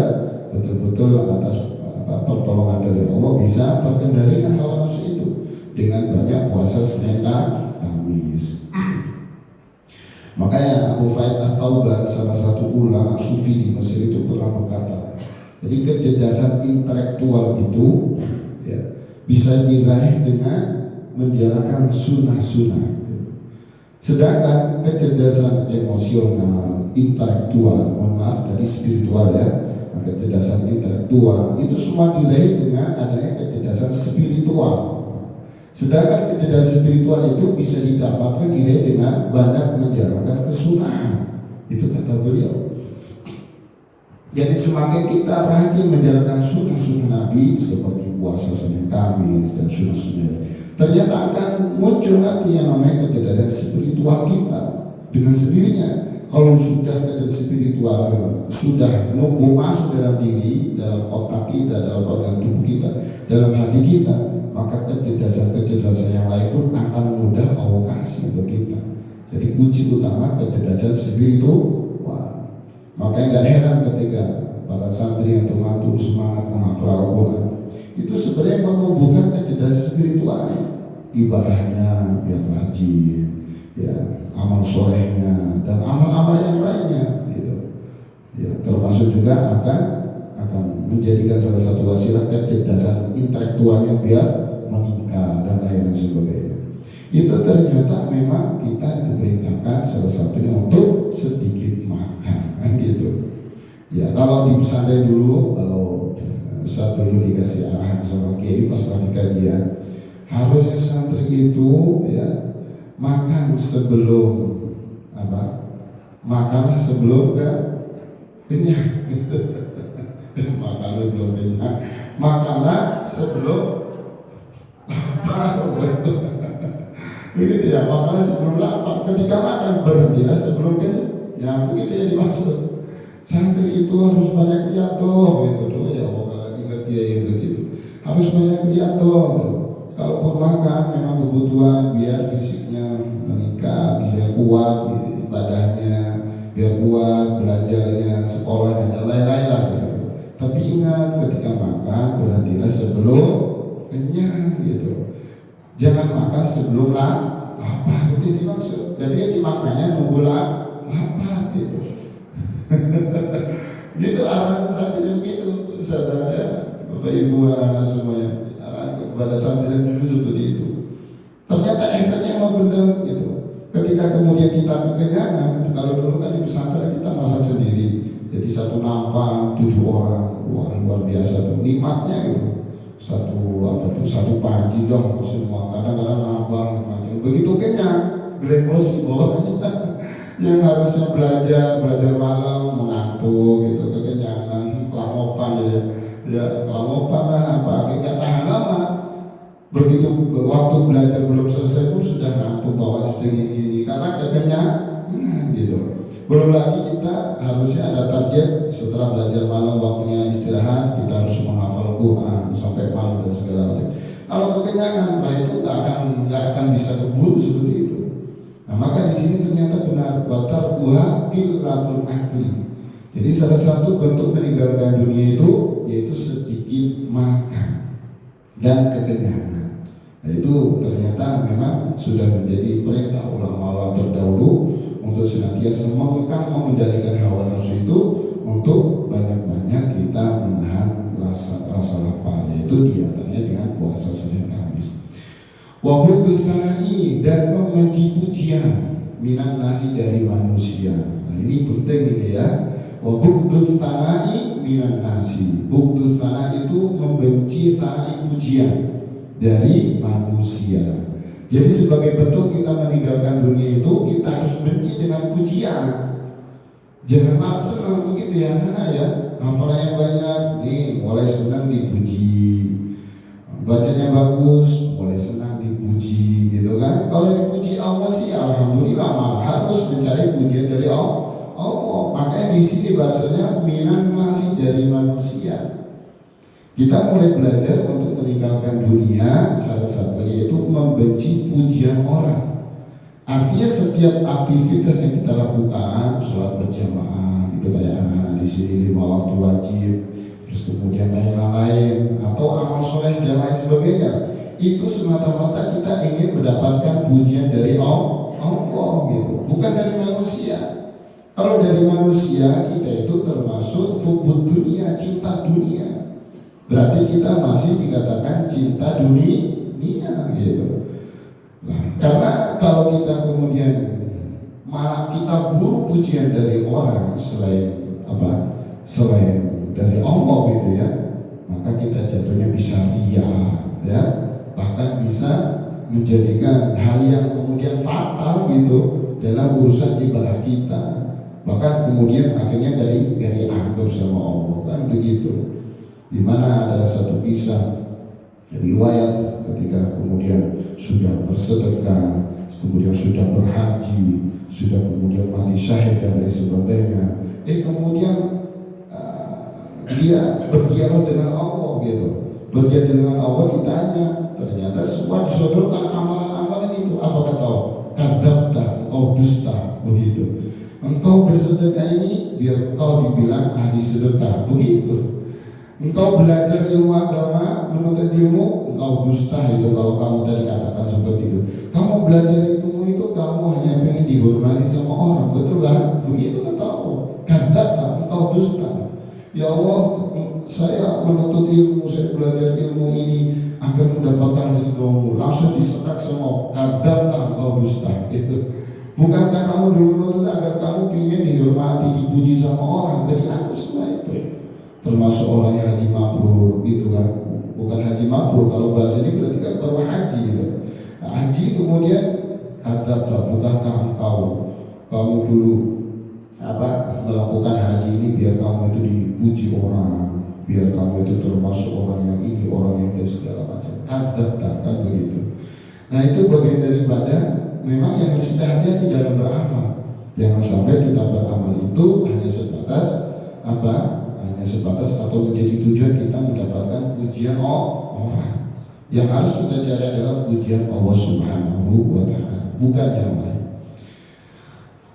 betul-betul atas pertolongan dari Allah bisa terkendalikan hawa nafsu itu dengan banyak puasa Senin Kamis. Makanya Abu Faid At-Tauban, salah satu ulama sufi di Mesir itu pernah berkata, jadi kecerdasan intelektual itu ya, bisa diraih dengan menjalankan sunnah-sunnah. Sedangkan kecerdasan emosional, intelektual, mohon maaf tadi spiritual ya, kecerdasan intelektual itu semua diraih dengan adanya kecerdasan spiritual. Sedangkan kecerdasan spiritual itu bisa didapatkan diraih dengan banyak menjalankan kesunahan. Itu kata beliau. Jadi semakin kita rajin menjalankan sunnah-sunnah Nabi seperti puasa Senin Kamis dan sunnah-sunnah, ternyata akan muncul nanti yang namanya kecerdasan spiritual kita dengan sendirinya. Kalau sudah kecerdasan spiritual sudah numpuk masuk dalam diri, dalam otak kita, dalam organ tubuh kita, dalam hati kita, maka kecerdasan yang lain pun akan mudah Allah kasih untuk kita. Jadi kunci utama kecerdasan spiritual. Makanya gak heran ketika para santri yang termantul semangat menghafal Al-Quran itu sebenarnya menumbuhkan kecerdasan spiritualnya, ibadahnya biar rajin, ya, amal solehnya dan amal-amal yang lainnya, gitu. Ya, termasuk juga akan menjadikan salah satu wasilah kecerdasan intelektualnya biar meningkat dan lain sebagainya. Itu ternyata memang kita diperintahkan salah satunya untuk sedikit makan, kan gitu. Ya kalau di pesantren dulu, kalau saat dulu dikasih arahan sama kiai pas lagi kajian, harusnya santri itu ya makan sebelum makanlah sebelum kenyang. Makanlah belum kenyang, makanlah sebelum lapar. Begitu ya, makanlah sebelum lapar. Ketika makan berhentilah sebelum kenyang. Begitu ya dimaksud. Santri itu harus banyak pidato gitu loh ya. Kalau ingat dia yang begitu, harus banyak pidato. Kalaupun makan memang kebutuhan biar fisiknya meningkat, bisa kuat ibadahnya, biar kuat belajarnya, sekolahnya dan lain-lain lah gitu. Tapi ingat ketika makan berhentilah sebelum kenyang gitu. Jangan makan sebelum lapar, itu dimaksud. Jadi dimakannya nunggu lapar gitu. Gitu arahan santri begitu, saudara, Bapak Ibu, anak-anak semuanya. Arahan kepada santri dulu seperti itu. Ternyata efeknya emang benar gitu. Ketika kemudian kita kekenyangan, kalau dulu kan di pesantren kita masak sendiri. Jadi satu nampan 7 orang, wah luar biasa tuh nikmatnya gitu. Satu panci dong semua, kadang-kadang nambah. Begitu kenyang, gelegosi bawahnya yang harusnya belajar malam mengantuk gitu, kekenyangan, kelangopan gitu ya kelompok lah apa, nggak tahan lama. Begitu waktu belajar belum selesai pun sudah ngantuk, bawaan sudah gini-gini karena kekenyangan gitu. Belum lagi kita harusnya ada target setelah belajar malam waktunya istirahat, kita harus menghafal Quran sampai malam dan segala macam. Kalau kekenyangan, nah itu nggak akan bisa keburu seperti itu. Nah, maka di sini ternyata benar batar qillatul akli. Jadi salah satu bentuk meninggalkan dunia itu yaitu sedikit makan dan kekenyangan. Nah, itu ternyata memang sudah menjadi perintah ulama-ulama terdahulu untuk senantiasa mengekang mengendalikan hawa nafsu itu untuk banyak-banyak kita menahan rasa lapar, yaitu diantaranya dengan puasa Senin Kamis. Wabudul tana'i, dan membenci pujian minan nasi dari manusia. Nah ini penting ini ya. Wabudul tana'i minan nasi. Bugdul tana'i itu membenci tana'i pujian dari manusia. Jadi sebagai bentuk kita meninggalkan dunia itu, kita harus benci dengan pujian. Jangan malah senang begitu ya anak-anak ya. Hafalan yang banyak nih mulai senang dipuji, bacanya bagus mulai senang dipuji gitu kan. Kalau dipuji Allah sih alhamdulillah, malah harus mencari pujian dari Allah. Makanya di sini bahasanya minan nasi, dari manusia. Kita mulai belajar untuk meninggalkan dunia, salah satunya yaitu membenci pujian orang. Artinya setiap aktivitas yang kita lakukan, sholat berjamaah, itu kayak anak-anak di sini 5 waktu wajib, terus kemudian lain-lain, atau amal soleh dan lain sebagainya, itu semata-mata kita ingin mendapatkan pujian dari Allah gitu, bukan dari manusia. Kalau dari manusia, kita itu termasuk hubud dunia, cinta dunia. Berarti kita masih dikatakan cinta dunia gitu. Nah, karena kalau kita kemudian malah kita buru pujian dari orang selain dari Allah gitu ya, maka kita jatuhnya bisa ria ya, bahkan bisa menjadikan hal yang kemudian fatal gitu dalam urusan ibadah kita, bahkan kemudian akhirnya gak dianggap sama Allah, kan begitu. Dimana ada satu kisah riwayat ketika kemudian sudah bersedekah, kemudian sudah berhaji, sudah kemudian mati syahid dan lain sebagainya, kemudian dia berdialog dengan Allah gitu. Berdialog dengan Allah, ditanya, ternyata semua disodorkan amalan-amalan itu. Apa kata Allah? Kadzabta, engkau dusta, begitu. Engkau bersedekah ini biar engkau dibilang ahli sedekah, begitu. Engkau belajar ilmu agama, menuntut ilmu, engkau dusta itu kalau kamu tadi katakan seperti itu. Kamu belajar ilmu itu kamu hanya pengen dihormati sama orang, betul kan? Begitu kata Allah. Kadzabta, engkau dusta. Ya Allah, saya menuntut ilmu, saya belajar ilmu ini agar mendapatkan ridhomu. Langsung disekat semua. Kadzabta, engkau dusta. Itu. Bukankah kamu dulu menuntut agar kamu ingin dihormati, dipuji sama orang? Jadi aku semua itu. Termasuk orang yang haji mabrur gitu kan, bukan haji mabrur, kalau bahasa ini berarti kan baru haji gitu. Nah, haji kemudian kata bukankah kamu dulu melakukan haji ini biar kamu itu dipuji orang, biar kamu itu termasuk orang yang ini, orang yang itu, segala macam. Kata kan begitu. Nah itu bagian daripada memang yang harus kita hati-hati dalam beramal. Jangan sampai kita beramal itu hanya sebatas atau menjadi tujuan kita mendapatkan pujian orang. Yang harus kita cari adalah pujian Allah Subhanahu wa Ta'ala, bukan yang lain.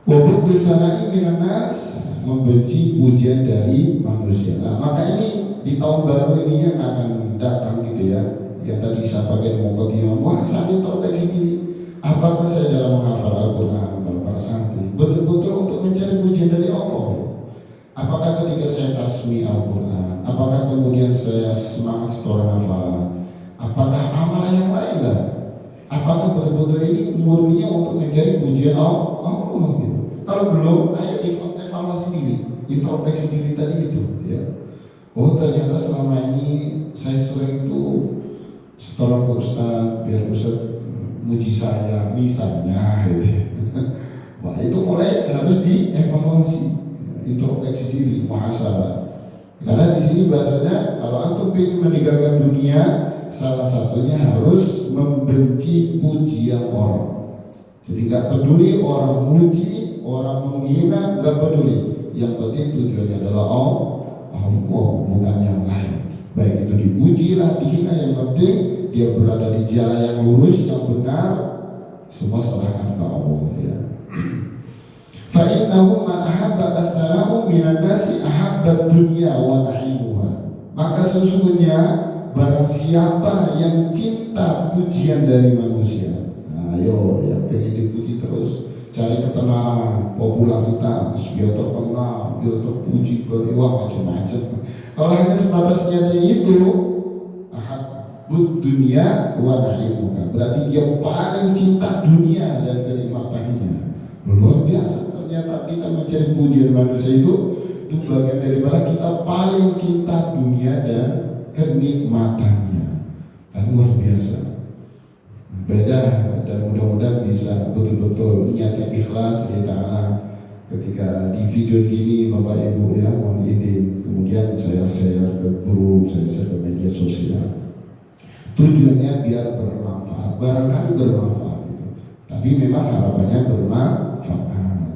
Wabudul tana'i minan nas, membenci pujian dari manusia. Nah, maka ini di tahun baru ini yang akan datang gitu ya, yang tadi disampaikan Muqaddimah, wah saya introspeksi diri. Apakah saya dalam menghafal Al-Quran, kalau para santri betul-betul untuk mencari pujian dari Allah? Apakah ketika saya tasmi Al-Quran, apakah kemudian saya semangat setoran hafalan, apakah amalan yang lain lah? Apakah betul-betul ini murninya untuk mencari pujian Allah gitu? Kalau belum, ayo evaluasi diri, introspeksi diri tadi itu ya. Oh ternyata selama ini saya sering itu setoran ke Ustaz, biar Ustaz muji saya misalnya gitu ya. Wah itu mulai harus dievaluasi, introspeksi diri, muhasabah. Karena di sini bahasanya kalau antum ingin meninggalkan dunia, salah satunya harus membenci pujian orang. Jadi nggak peduli orang muji, orang menghina, nggak peduli. Yang penting tujuannya adalah Allah, bukan yang lain. Baik itu dipujilah, dihina, yang penting dia berada di jalan yang lurus, yang benar, semua serahkan ke Allah ya. Fa innahu man ahabba atharahu minan nasi ahabba dunya wa na'imuha. Maka sesungguhnya barang siapa yang cinta pujian dari manusia, ayo yang pengen dipuji terus, cari ketenaran, popularitas, biar terkenal, biar terpuji, wah macam-macam. Kalau hanya sebatasnya itu, ahabbud dunya wa na'imuha, berarti dia paling cinta dunia dan kenikmatannya. Luar biasa. Ternyata kita mencari pujian manusia itu bagian daripada kita paling cinta dunia dan kenikmatannya. Dan luar biasa. Beda, dan mudah-mudahan bisa betul-betul niatnya ikhlas lillahi ta'ala. Ketika di video gini Bapak Ibu ya, mohon izin, kemudian saya share ke grup, saya share ke media sosial. Tujuannya biar bermanfaat, barangkali bermanfaat gitu. Tapi memang harapannya bermanfaat.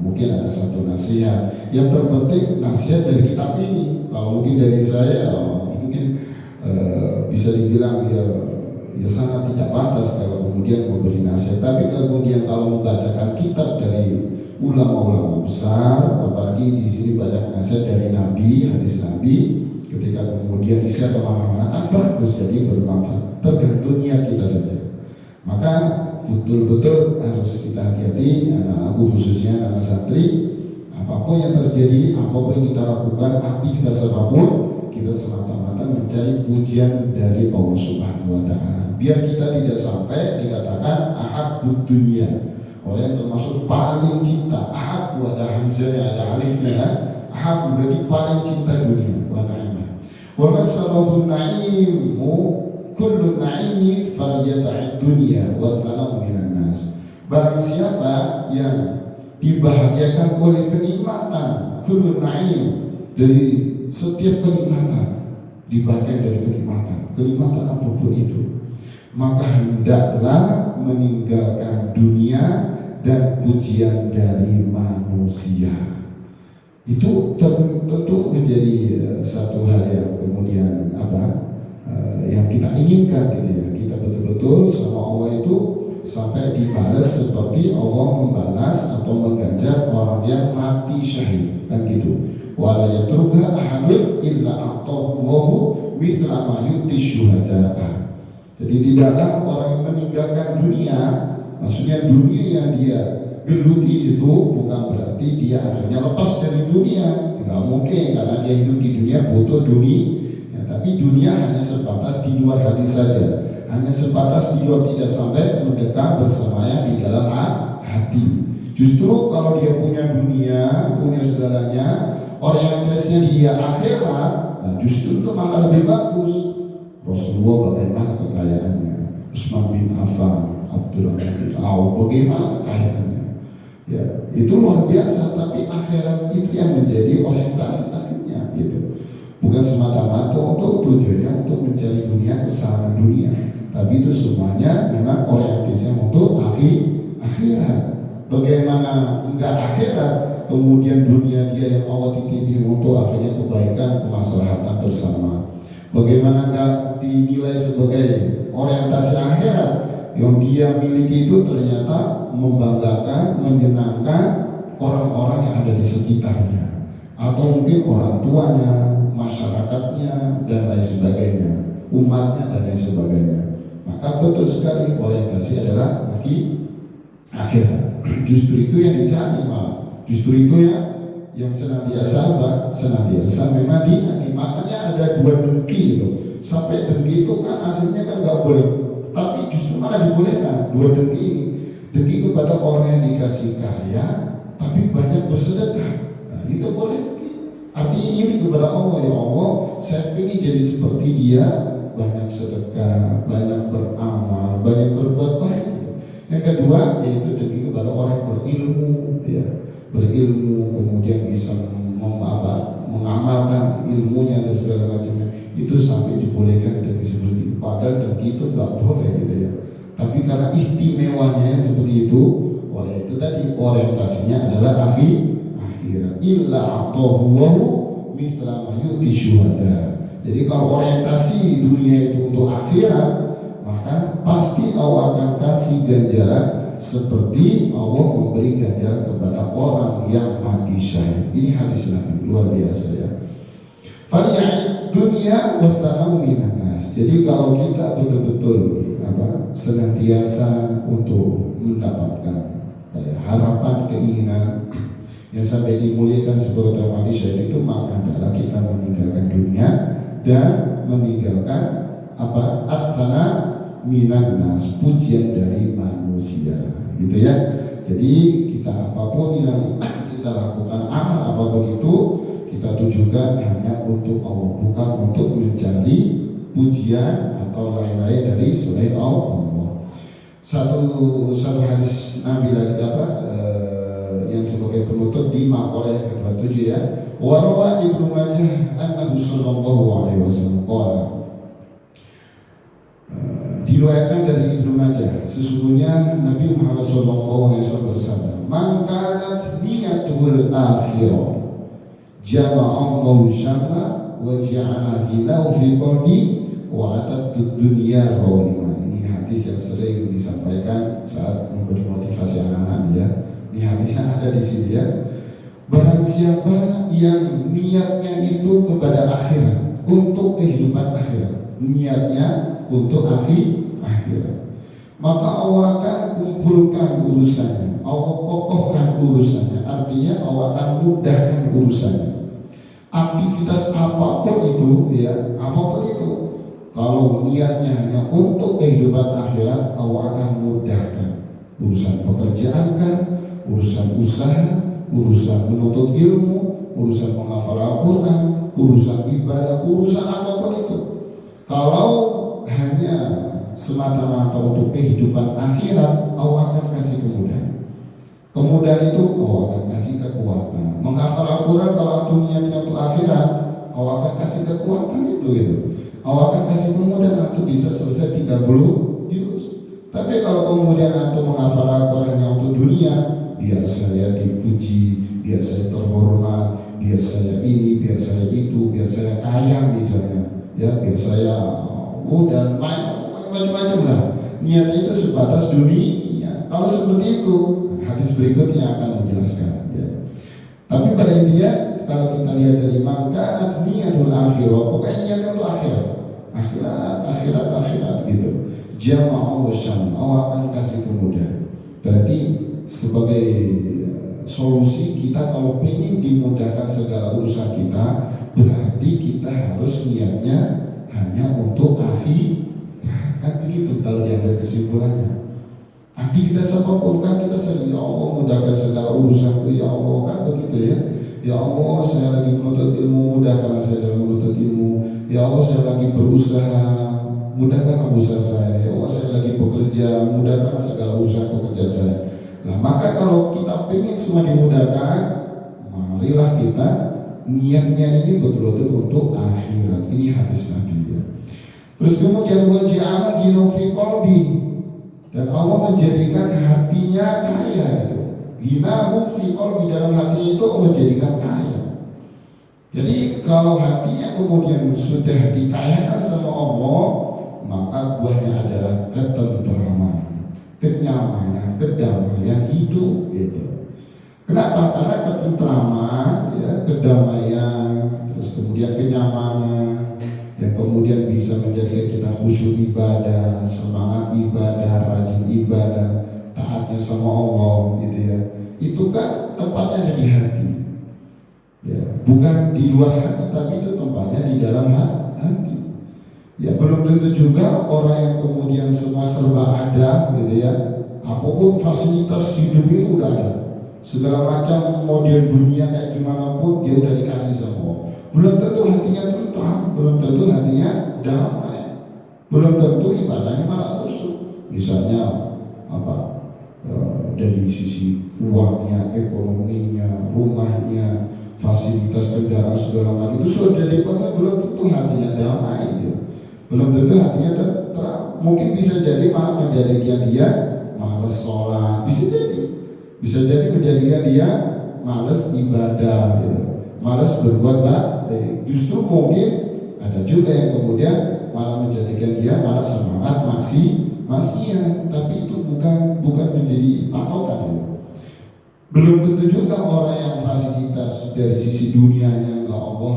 Mungkin ada satu nasihat. Yang terpenting nasihat dari kitab ini. Kalau mungkin dari saya, mungkin bisa dibilang ya sangat tidak pantas kalau kemudian memberi nasihat. Tapi kemudian kalau membacakan kitab dari ulama-ulama besar, apalagi di sini banyak nasihat dari Nabi, hadis Nabi, ketika kemudian di-share kemana-mana kan bagus, jadi bermanfaat. Tergantung niat kita saja. Maka betul-betul harus kita hati-hati, anak-anakku khususnya anak santri, apapun yang terjadi, apapun yang kita lakukan, aktivitas apapun, kita semata-mata mencari pujian dari Allah Subhanahu wa Ta'ala. Biar kita tidak sampai dikatakan ahabbud dunya, orang yang termasuk paling cinta. Ahab ada hamzahnya, ada alifnya kan? Ahab berarti paling cinta dunia. Wa na'imah. Wa masalahun na'imu kullu na'imi falyata'id dunya wa thana'u minan nas. Barang siapa yang dibahagiakan oleh kenikmatan, kullu na'im, dari setiap kenikmatan, dibahagiakan dari kenikmatan apapun itu, maka hendaklah meninggalkan dunia dan pujian dari manusia. Itu tentu menjadi satu hal yang kemudian yang kita inginkan gitu ya. Kita betul-betul sama Allah itu sampai dibalas seperti Allah membalas atau mengganjar orang yang mati syahid kan gitu. Wala yatruka ahadun illa a'tahu mithla ma yu'ti syuhada'a. Jadi tidaklah orang yang meninggalkan dunia, maksudnya dunia yang dia geluti itu bukan berarti dia akhirnya lepas dari dunia. Enggak mungkin, karena dia hidup di dunia butuh dunia. Tapi dunia hanya sebatas di luar hati saja, hanya sebatas di luar, tidak sampai mendekat bersemayam di dalam hati. Justru kalau dia punya dunia, punya segalanya, orientasinya dia akhirat, nah justru itu malah lebih bagus. Rasulullah bagaimana kekayaannya, Utsman bin Affan, Abdurrahman bin Auf, bagaimana kekayaannya, ya itu luar biasa. Tapi akhirat itu yang menjadi orientasi akhirnya gitu. Bukan semata-mata untuk tujuannya untuk mencari dunia, kesenangan dunia, tapi itu semuanya memang orientasinya untuk akhirat. Bagaimana enggak akhirat, kemudian dunia dia yang Allah titipi untuk akhirnya kebaikan, kemaslahatan bersama. Bagaimana enggak dinilai sebagai orientasi akhirat, yang dia miliki itu ternyata membanggakan, menyenangkan orang-orang yang ada di sekitarnya, atau mungkin orang tuanya, masyarakatnya, dan lain sebagainya, umatnya dan lain sebagainya. Maka betul sekali orientasi adalah akhirat. Justru itu yang dicari, malah justru itu yang senantiasa memang diingati. Makanya ada dua dengki loh. Sampai dengki itu kan aslinya kan nggak boleh, tapi justru malah dibolehkan dua dengki ini. Dengki kepada orang yang dikasih kaya tapi banyak bersedekah, nah itu boleh. Artinya ini kepada Allah, ya Allah, saya ingin jadi seperti dia, banyak sedekah, banyak beramal, banyak berbuat baik gitu. Yang kedua yaitu dengki kepada orang yang berilmu ya. berilmu, kemudian bisa mengamalkan ilmunya dan segala macamnya, itu sampai dibolehkan dengki seperti itu. Padahal dengki itu nggak boleh gitu ya. Tapi karena istimewanya seperti itu, oleh itu tadi orientasinya adalah akhirat. Illa atahu mithla ma yu'ti syuhada. Jadi kalau orientasi dunia itu untuk akhirat, maka pasti Allah akan kasih ganjaran seperti Allah memberi ganjaran kepada orang yang mati syahid. Ini hadis Nabi, luar biasa ya. Faliya'id dunia wa thanau minan nas. Jadi kalau kita betul-betul senantiasa untuk mendapatkan harapan, keinginan yang sampai dimuliakan sebagai orang mati syahid itu, maka adalah kita meninggalkan dunia dan meninggalkan athana minan nas, pujian dari manusia, gitu ya. Jadi kita apapun yang kita lakukan, amal apapun itu, kita tujukan hanya untuk Allah, bukan untuk mencari pujian atau lain-lain dari selain Allah. Satu hadis Nabi lagi yang sebagai penutup di makalah yang ke-27 ya. Wa rawa Ibnu Majah annahu sallallahu alaihi wasallam qala. Diriwayatkan dari Ibnu Majah, sesungguhnya Nabi Muhammad sallallahu alaihi wasallam bersabda, "Man kanat niyatul akhirah, jama'allahu syamla wa ja'ala hilahu fi qalbi wa atat dunya rawima." Ini hadis yang sering disampaikan saat memberi motivasi anak-anak ya. Ini hadisnya ada di sini ya. Barang siapa yang niatnya itu kepada akhirat, untuk kehidupan akhirat, niatnya untuk akhirat, maka Allah akan kumpulkan urusannya, Allah kokohkan urusannya. Artinya Allah akan mudahkan urusannya. Aktivitas apapun itu ya, apapun itu, kalau niatnya hanya untuk kehidupan akhirat, Allah akan mudahkan. Urusan pekerjaan kan, urusan usaha, urusan menuntut ilmu, urusan menghafal Al-Quran, urusan ibadah, urusan apapun itu. Kalau hanya semata-mata untuk kehidupan akhirat, Allah akan kasih kemudahan. Kemudahan itu Allah akan kasih kekuatan. Menghafal Al-Quran kalau antum niatnya untuk akhirat, Allah akan kasih kekuatan itu gitu. Allah akan kasih kemudahan, antum bisa selesai 30 juz. Tapi kalau kemudian antum menghafal Al-Quran yang untuk dunia, biar saya dipuji, biar saya terhormat, biar saya ini, biar saya itu, biar saya kaya misalnya, ya, biar saya dan macam-macam lah. Niatnya itu sebatas dunia. Kalau seperti itu, hadis berikutnya akan menjelaskan. Ya. Tapi pada intinya, kalau kita lihat dari mangkanat niatul akhirah, pokoknya niatnya untuk akhirat gitu. Jama'ah wa syam, Allah akan kasih kemudahan. Berarti sebagai solusi kita kalau ingin dimudahkan segala urusan kita, berarti kita harus niatnya hanya untuk akhirat. Kan begitu kalau diambil kesimpulannya. Aktivitas apapun kan kita sering, ya Allah mudahkan segala urusanku, ya Allah, kan begitu ya. Ya Allah, saya lagi menuntut ilmu, mudahkan saya dalam menuntut ilmu. Ya Allah, saya lagi berusaha, mudahkan usaha saya. Ya Allah, saya lagi bekerja, mudahkan segala urusan pekerjaan saya. Nah, maka kalau kita ingin semua dimudahkan, marilah kita niatnya ini betul-betul untuk akhirat. Ini hadis Nabi ya. Terus kemudian waja'ala ghinahu fi qalbi, dan Allah menjadikan hatinya kaya gitu. Ghinahu fi qalbi, dalam hati itu Allah jadikan kaya. Jadi kalau hatinya kemudian sudah dikayakan sama Allah, maka buahnya adalah ketentraman, kenyamanan, kedamaian hidup gitu. Kenapa? Karena ketentraman, ya, kedamaian, terus kemudian kenyamanan, yang kemudian bisa menjadikan kita khusyuk ibadah, semangat ibadah, rajin ibadah, taatnya sama Allah gitu ya. Itu kan tempatnya ada di hati. Ya, bukan di luar hati, tapi itu tempatnya di dalam hati. Ya, belum tentu juga orang yang kemudian semua serba ada gitu ya. Apapun fasilitas hidupnya udah ada. Segala macam model dunia kayak gimana pun dia udah dikasih sama Allah. Belum tentu hatinya tentram, belum tentu hatinya damai, belum tentu ibadahnya malah khusyuk. Misalnya dari sisi uangnya, ekonominya, fasilitas kendaraan segala macam itu sudah dipenuhi, belum tentu hatinya damai gitu. Belum tentu hatinya terang. Mungkin bisa jadi malah menjadikan dia malas sholat, bisa jadi menjadikan dia malas ibadah gitu, malas berbuat baik. Justru mungkin ada juga yang kemudian malah menjadikan dia malah semangat maksiat, tapi itu bukan menjadi patokan itu. Belum tentu juga orang yang fasilitas dari sisi dunianya enggak Allah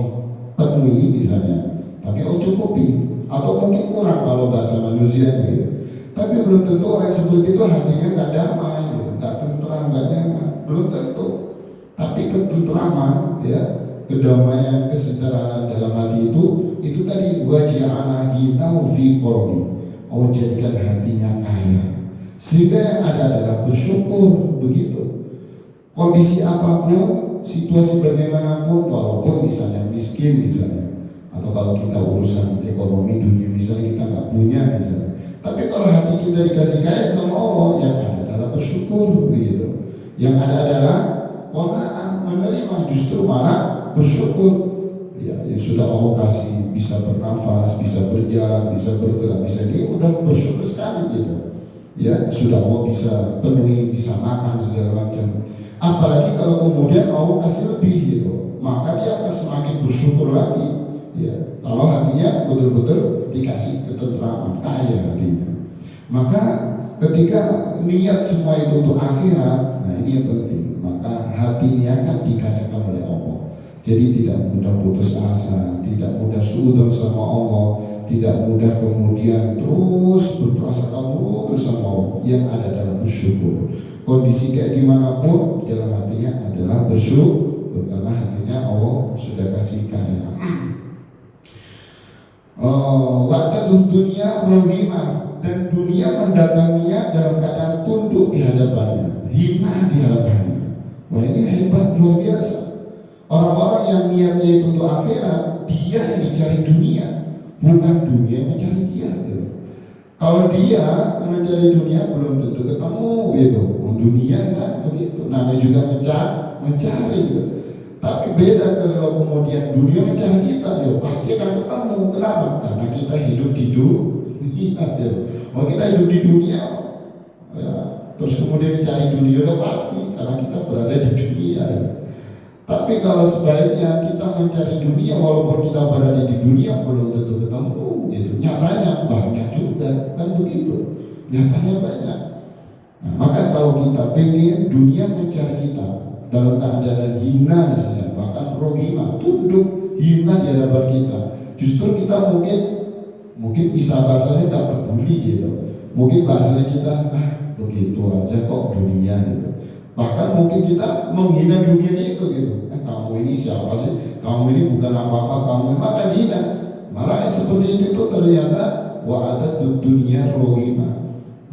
penuhi misalnya, tapi cukupi atau mungkin kurang kalau bahasa manusianya gitu. Tapi belum tentu orang seperti itu hatinya enggak damai, enggak tentram, enggak nyaman, belum tentu. Tapi ketentraman ya, kedamaian, kesejahteraan dalam hati itu tadi waja'ala ghinahu fi qalbi. Allah jadikan hatinya kaya, sehingga yang ada adalah bersyukur. Begitu kondisi apapun, situasi bagaimanapun, walaupun misalnya miskin misalnya, atau kalau kita urusan ekonomi dunia misalnya kita nggak punya misalnya, tapi kalau hati kita dikasih kaya sama Allah, yang ada adalah bersyukur begitu. Yang ada adalah qanaah, menerima, justru malah bersyukur. Ya, yang sudah Allah kasih bisa bernafas, bisa berjalan, bisa bergerak, bisa ini udah bersyukur sekali gitu. Ya, sudah Allah bisa penuhi, bisa makan segala macam. Apalagi kalau kemudian Allah kasih lebih gitu, maka dia akan semakin bersyukur lagi. Ya, kalau hatinya betul-betul dikasih ketentraman, kaya hatinya. Maka ketika niat semua itu untuk akhirat, nah ini yang penting. Maka hati ini akan dikayakan oleh Allah. Jadi tidak mudah putus asa, tidak mudah suudzon sama Allah, tidak mudah kemudian terus berprasangka buruk sama Allah. Yang ada adalah bersyukur. Kondisi kayak gimana pun dalam hatinya adalah bersyukur, karena hatinya Allah sudah kasih kaya. Wa'tadu dunia rohimah, dan dunia mendatanginya dalam keadaan tunduk di hadapannya, hina di hadapannya. Wah, ini hebat, luar biasa. Orang-orang yang niatnya itu untuk akhirat, dia yang dicari dunia, bukan dunia yang mencari dia gitu. Kalau dia mencari dunia belum tentu ketemu gitu. Dunia kan begitu, namanya juga mencari gitu. Tapi beda kalau kemudian dunia mencari kita, ya pasti akan ketemu. Kenapa? Karena kita hidup di dunia. Mau kita hidup di dunia, ya, terus kemudian dicari dunia, udah pasti karena kita berada di dunia. Ya. Tapi kalau sebaliknya kita mencari dunia, walaupun kita berada di dunia belum tentu ketemu gitu. Nyatanya banyak juga kan begitu. Nyatanya banyak. Nah, maka kalau kita pengen dunia mencari kita dalam keadaan hina misalnya, bahkan rohimah, tunduk hina di hadapan kita, justru kita mungkin bisa bahasanya nggak peduli gitu. Mungkin bahasanya kita begitu aja kok dunia gitu. Bahkan mungkin kita menghina dunia itu gitu. Kamu ini siapa sih? Kamu ini bukan apa-apa, kamu maka dihina. Malah seperti itu ternyata wa'adat dunia rohimah.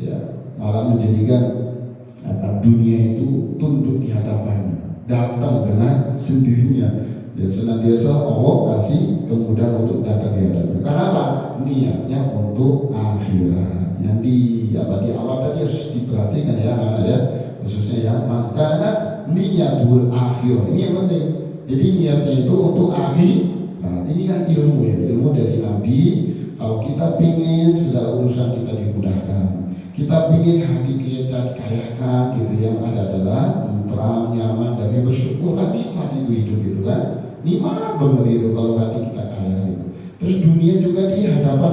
Ya, malah menjadikan dunia itu tunduk di hadapannya, datang dengan sendirinya. Ya, senantiasa Allah kasih kemudahan untuk datang di hadapan. Kenapa? Niatnya untuk akhirat. Yang di awal tadi harus diperhatikan ya anak-anak ya, khususnya ya makanat niatul akhir. Ini yang penting. Jadi niatnya itu untuk akhir. Nah, ini kan ilmu ya, ilmu dari Nabi. Kalau kita pingin segala urusan kita dimudahkan, kita pingin hati kita dikayakan gitu, yang ada adalah tentram, nyaman, dan bersyukur, kan nikmat itu hidup gitu kan, nikmat banget itu kalau hati kita kaya gitu. Terus dunia juga di hadapan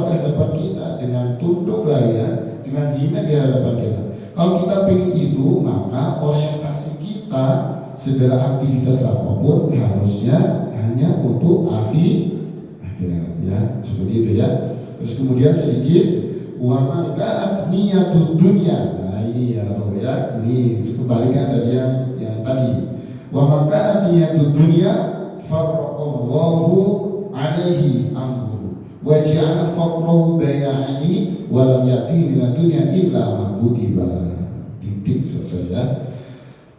kita dengan tunduk lah ya, dengan hina di hadapan kita. Kalau kita pingin itu, maka orientasi kita segala aktivitas apapun harusnya hanya untuk akhirat ya, seperti itu ya. Terus kemudian sedikit wa man kanat niyatud dunya. Nah ini ya, ini kebalikan dari yang tadi. Wa man kanat niyatud dunya farraqallahu alaihi amru wa ja'ala faqrahu baina aini wa lam yati min dunya illa ma kutiba. Titik selesai ya.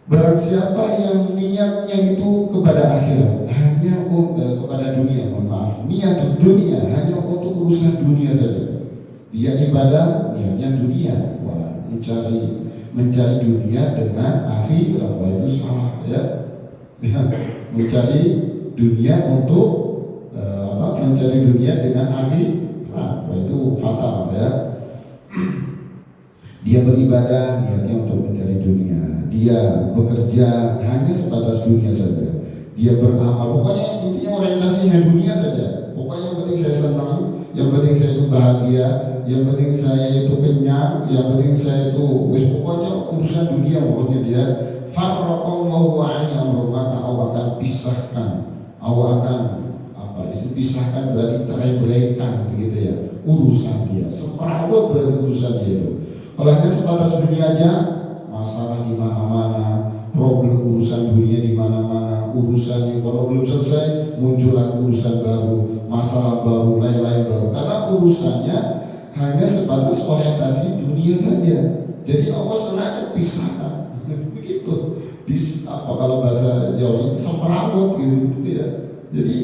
Barang siapa yang niatnya itu kepada akhirat, hanya kepada dunia, mohon maaf, niat dunia hanya untuk urusan dunia saja. Dia ibadah niatnya dunia, wah, mencari dunia dengan akhirat, wah itu salah ya. Mencari dunia untuk mencari dunia dengan akhirat. Wah, itu fatal ya. Dia beribadah niatnya untuk mencari dunia. Dia bekerja hanya sebatas dunia saja. Dia beramal, pokoknya intinya orientasinya dunia saja. Pokoknya yang penting saya senang, yang penting saya itu bahagia, yang penting saya itu kenyang, yang penting saya itu pokoknya urusan dunia. Pokoknya dia farraqallahu alaihi amru, maka Allah akan pisahkan, Allah akan pisahkan berarti cerai beraikan begitu ya urusan dia. Seperawat berarti urusan dia itu. Kalau hanya sebatas dunia aja, masalah di mana-mana, problem urusan dunia di mana-mana, urusannya kalau belum selesai muncul lagi urusan baru, masalah baru, lain-lain baru. Karena urusannya hanya sebatas orientasi dunia saja. Jadi Allah sengaja pisahkan, begitu. Kalau bahasa Jawa itu semerawut gitu ya. Jadi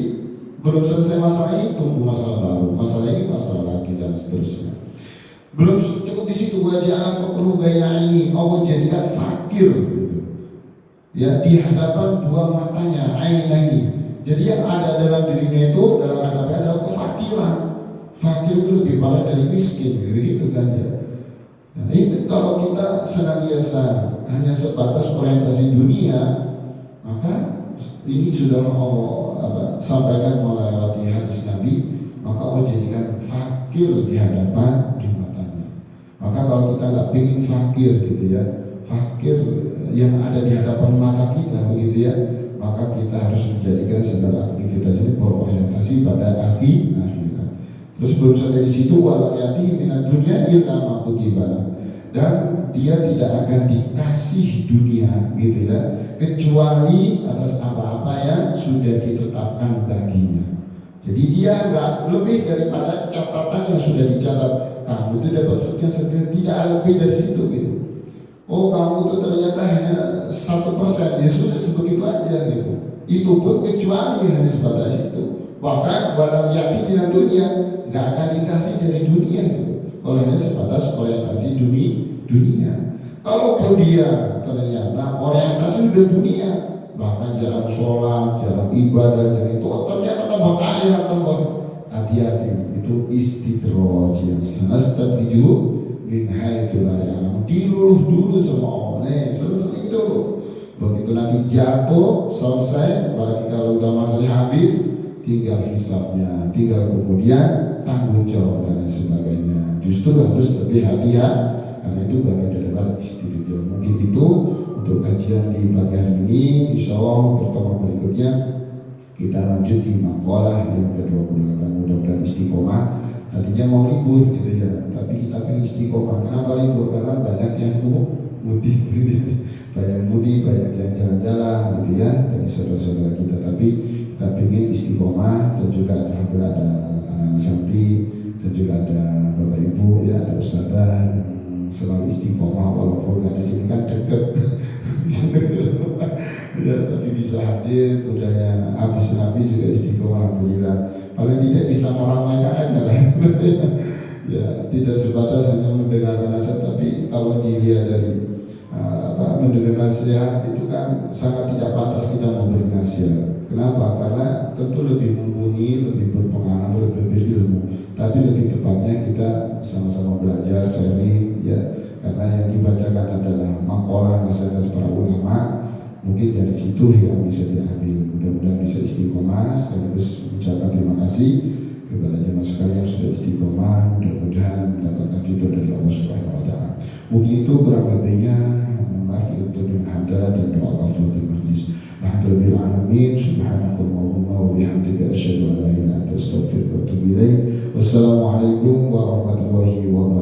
belum selesai masalah ini, tunggu masalah baru, masalah ini, masalah lagi dan seterusnya. Belum cukup di situ, waja'ala faqruhu baina ini, Allah jadikan fakir gitu. Ya, di hadapan dua matanya, ainahi. Jadi yang ada dalam dirinya itu, dalam hadapnya adalah kefakiran. Fakir itu lebih parah dari miskin, gitu kan ya. Nah, itu kalau kita senantiasa hanya sebatas orientasi dunia, maka ini sudah Allah sampaikan melewati hadis Nabi, maka Allah jadikan fakir di hadapan di matanya. Maka kalau kita nggak pingin fakir gitu ya, fakir yang ada di hadapan mata kita begitu ya, maka kita harus menjadikan segala aktivitas ini berorientasi pada akhirat. Terus belum sampai di situ, walam yati minat dunia illa ma kutiba, dan dia tidak akan dikasih dunia gitu ya, kecuali atas apa-apa yang sudah ditetapkan baginya. Jadi dia nggak lebih daripada catatan yang sudah dicatat. Kamu itu dapat sekian, tidak lebih dari situ gitu. Oh, kamu itu ternyata hanya 1%, ya sudah sebegitu aja gitu. Itu pun kecuali hanya sebatas itu. Bahkan walam yati minat dunia, nggak akan dikasih dari dunia gitu. Kalau hanya sebatas orientasi dunia. Kalaupun dia ternyata orientasi udah dunia, bahkan jarang sholat, jarang ibadah, jarang itu, ternyata tambah kaya, tambah hati-hati. Itu istidraj yang sanastadriju min haitsu la ya'lamun. Diluluh dulu sama Allah, selesai dulu. Begitu nanti jatuh, selesai, apalagi kalau udah masalah habis, tinggal hisabnya, tinggal kemudian tanggung jawab dan lain sebagainya. Justru harus lebih hati-hati, karena itu bagian daripada istidraj. Mungkin itu untuk kajian di pagi hari ini. Insya Allah pertemuan berikutnya kita lanjut di makalah yang ke-28. Mudah-mudahan istiqomah. Tadinya mau libur gitu ya, tapi kita pengen istiqomah. Kenapa libur? Karena banyak yang mudik gitu. Banyak mudik, banyak yang jalan-jalan gitu ya dari saudara-saudara kita. Tapi kita pengen istiqomah, dan juga alhamdulillah ada anak-anak santri, dan juga ada bapak ibu ya, ada ustadzah yang selalu istiqomah, walaupun gak di sini kan deket ya, tapi bisa hadir, udahnya habis juga istiqomah, alhamdulillah. Paling tidak bisa meramaikan aja lah ya, tidak sebatas hanya mendengarkan nasihat, tapi kalau dilihat dari mendengar nasihat itu kan sangat tidak pantas kita memberi nasihat. Kenapa? Karena tentu lebih mumpuni, lebih berpengalaman, lebih berilmu. Tapi lebih tepatnya kita sama-sama belajar, sharing ya. Karena yang dibacakan adalah makalah nasihat para ulama. Mungkin dari situ yang bisa diambil. Mudah-mudahan bisa istiqomah. Sekaligus mengucapkan terima kasih kepada jemaah sekalian yang sudah istiqomah. Mudah-mudahan mendapatkan ridho dari Allah Subhanahu Wa Taala. Mungkin itu kurang lebihnya. Maaf itu dengan hamdalah dan doa kafaratul majlis. Alhamdulillah alamin. Subhanakallahumma wa bihamdika asyhadu an la ilaha illa anta astaghfiruka wa atubu ilaik. Wassalamualaikum warahmatullahi wabarakatuh.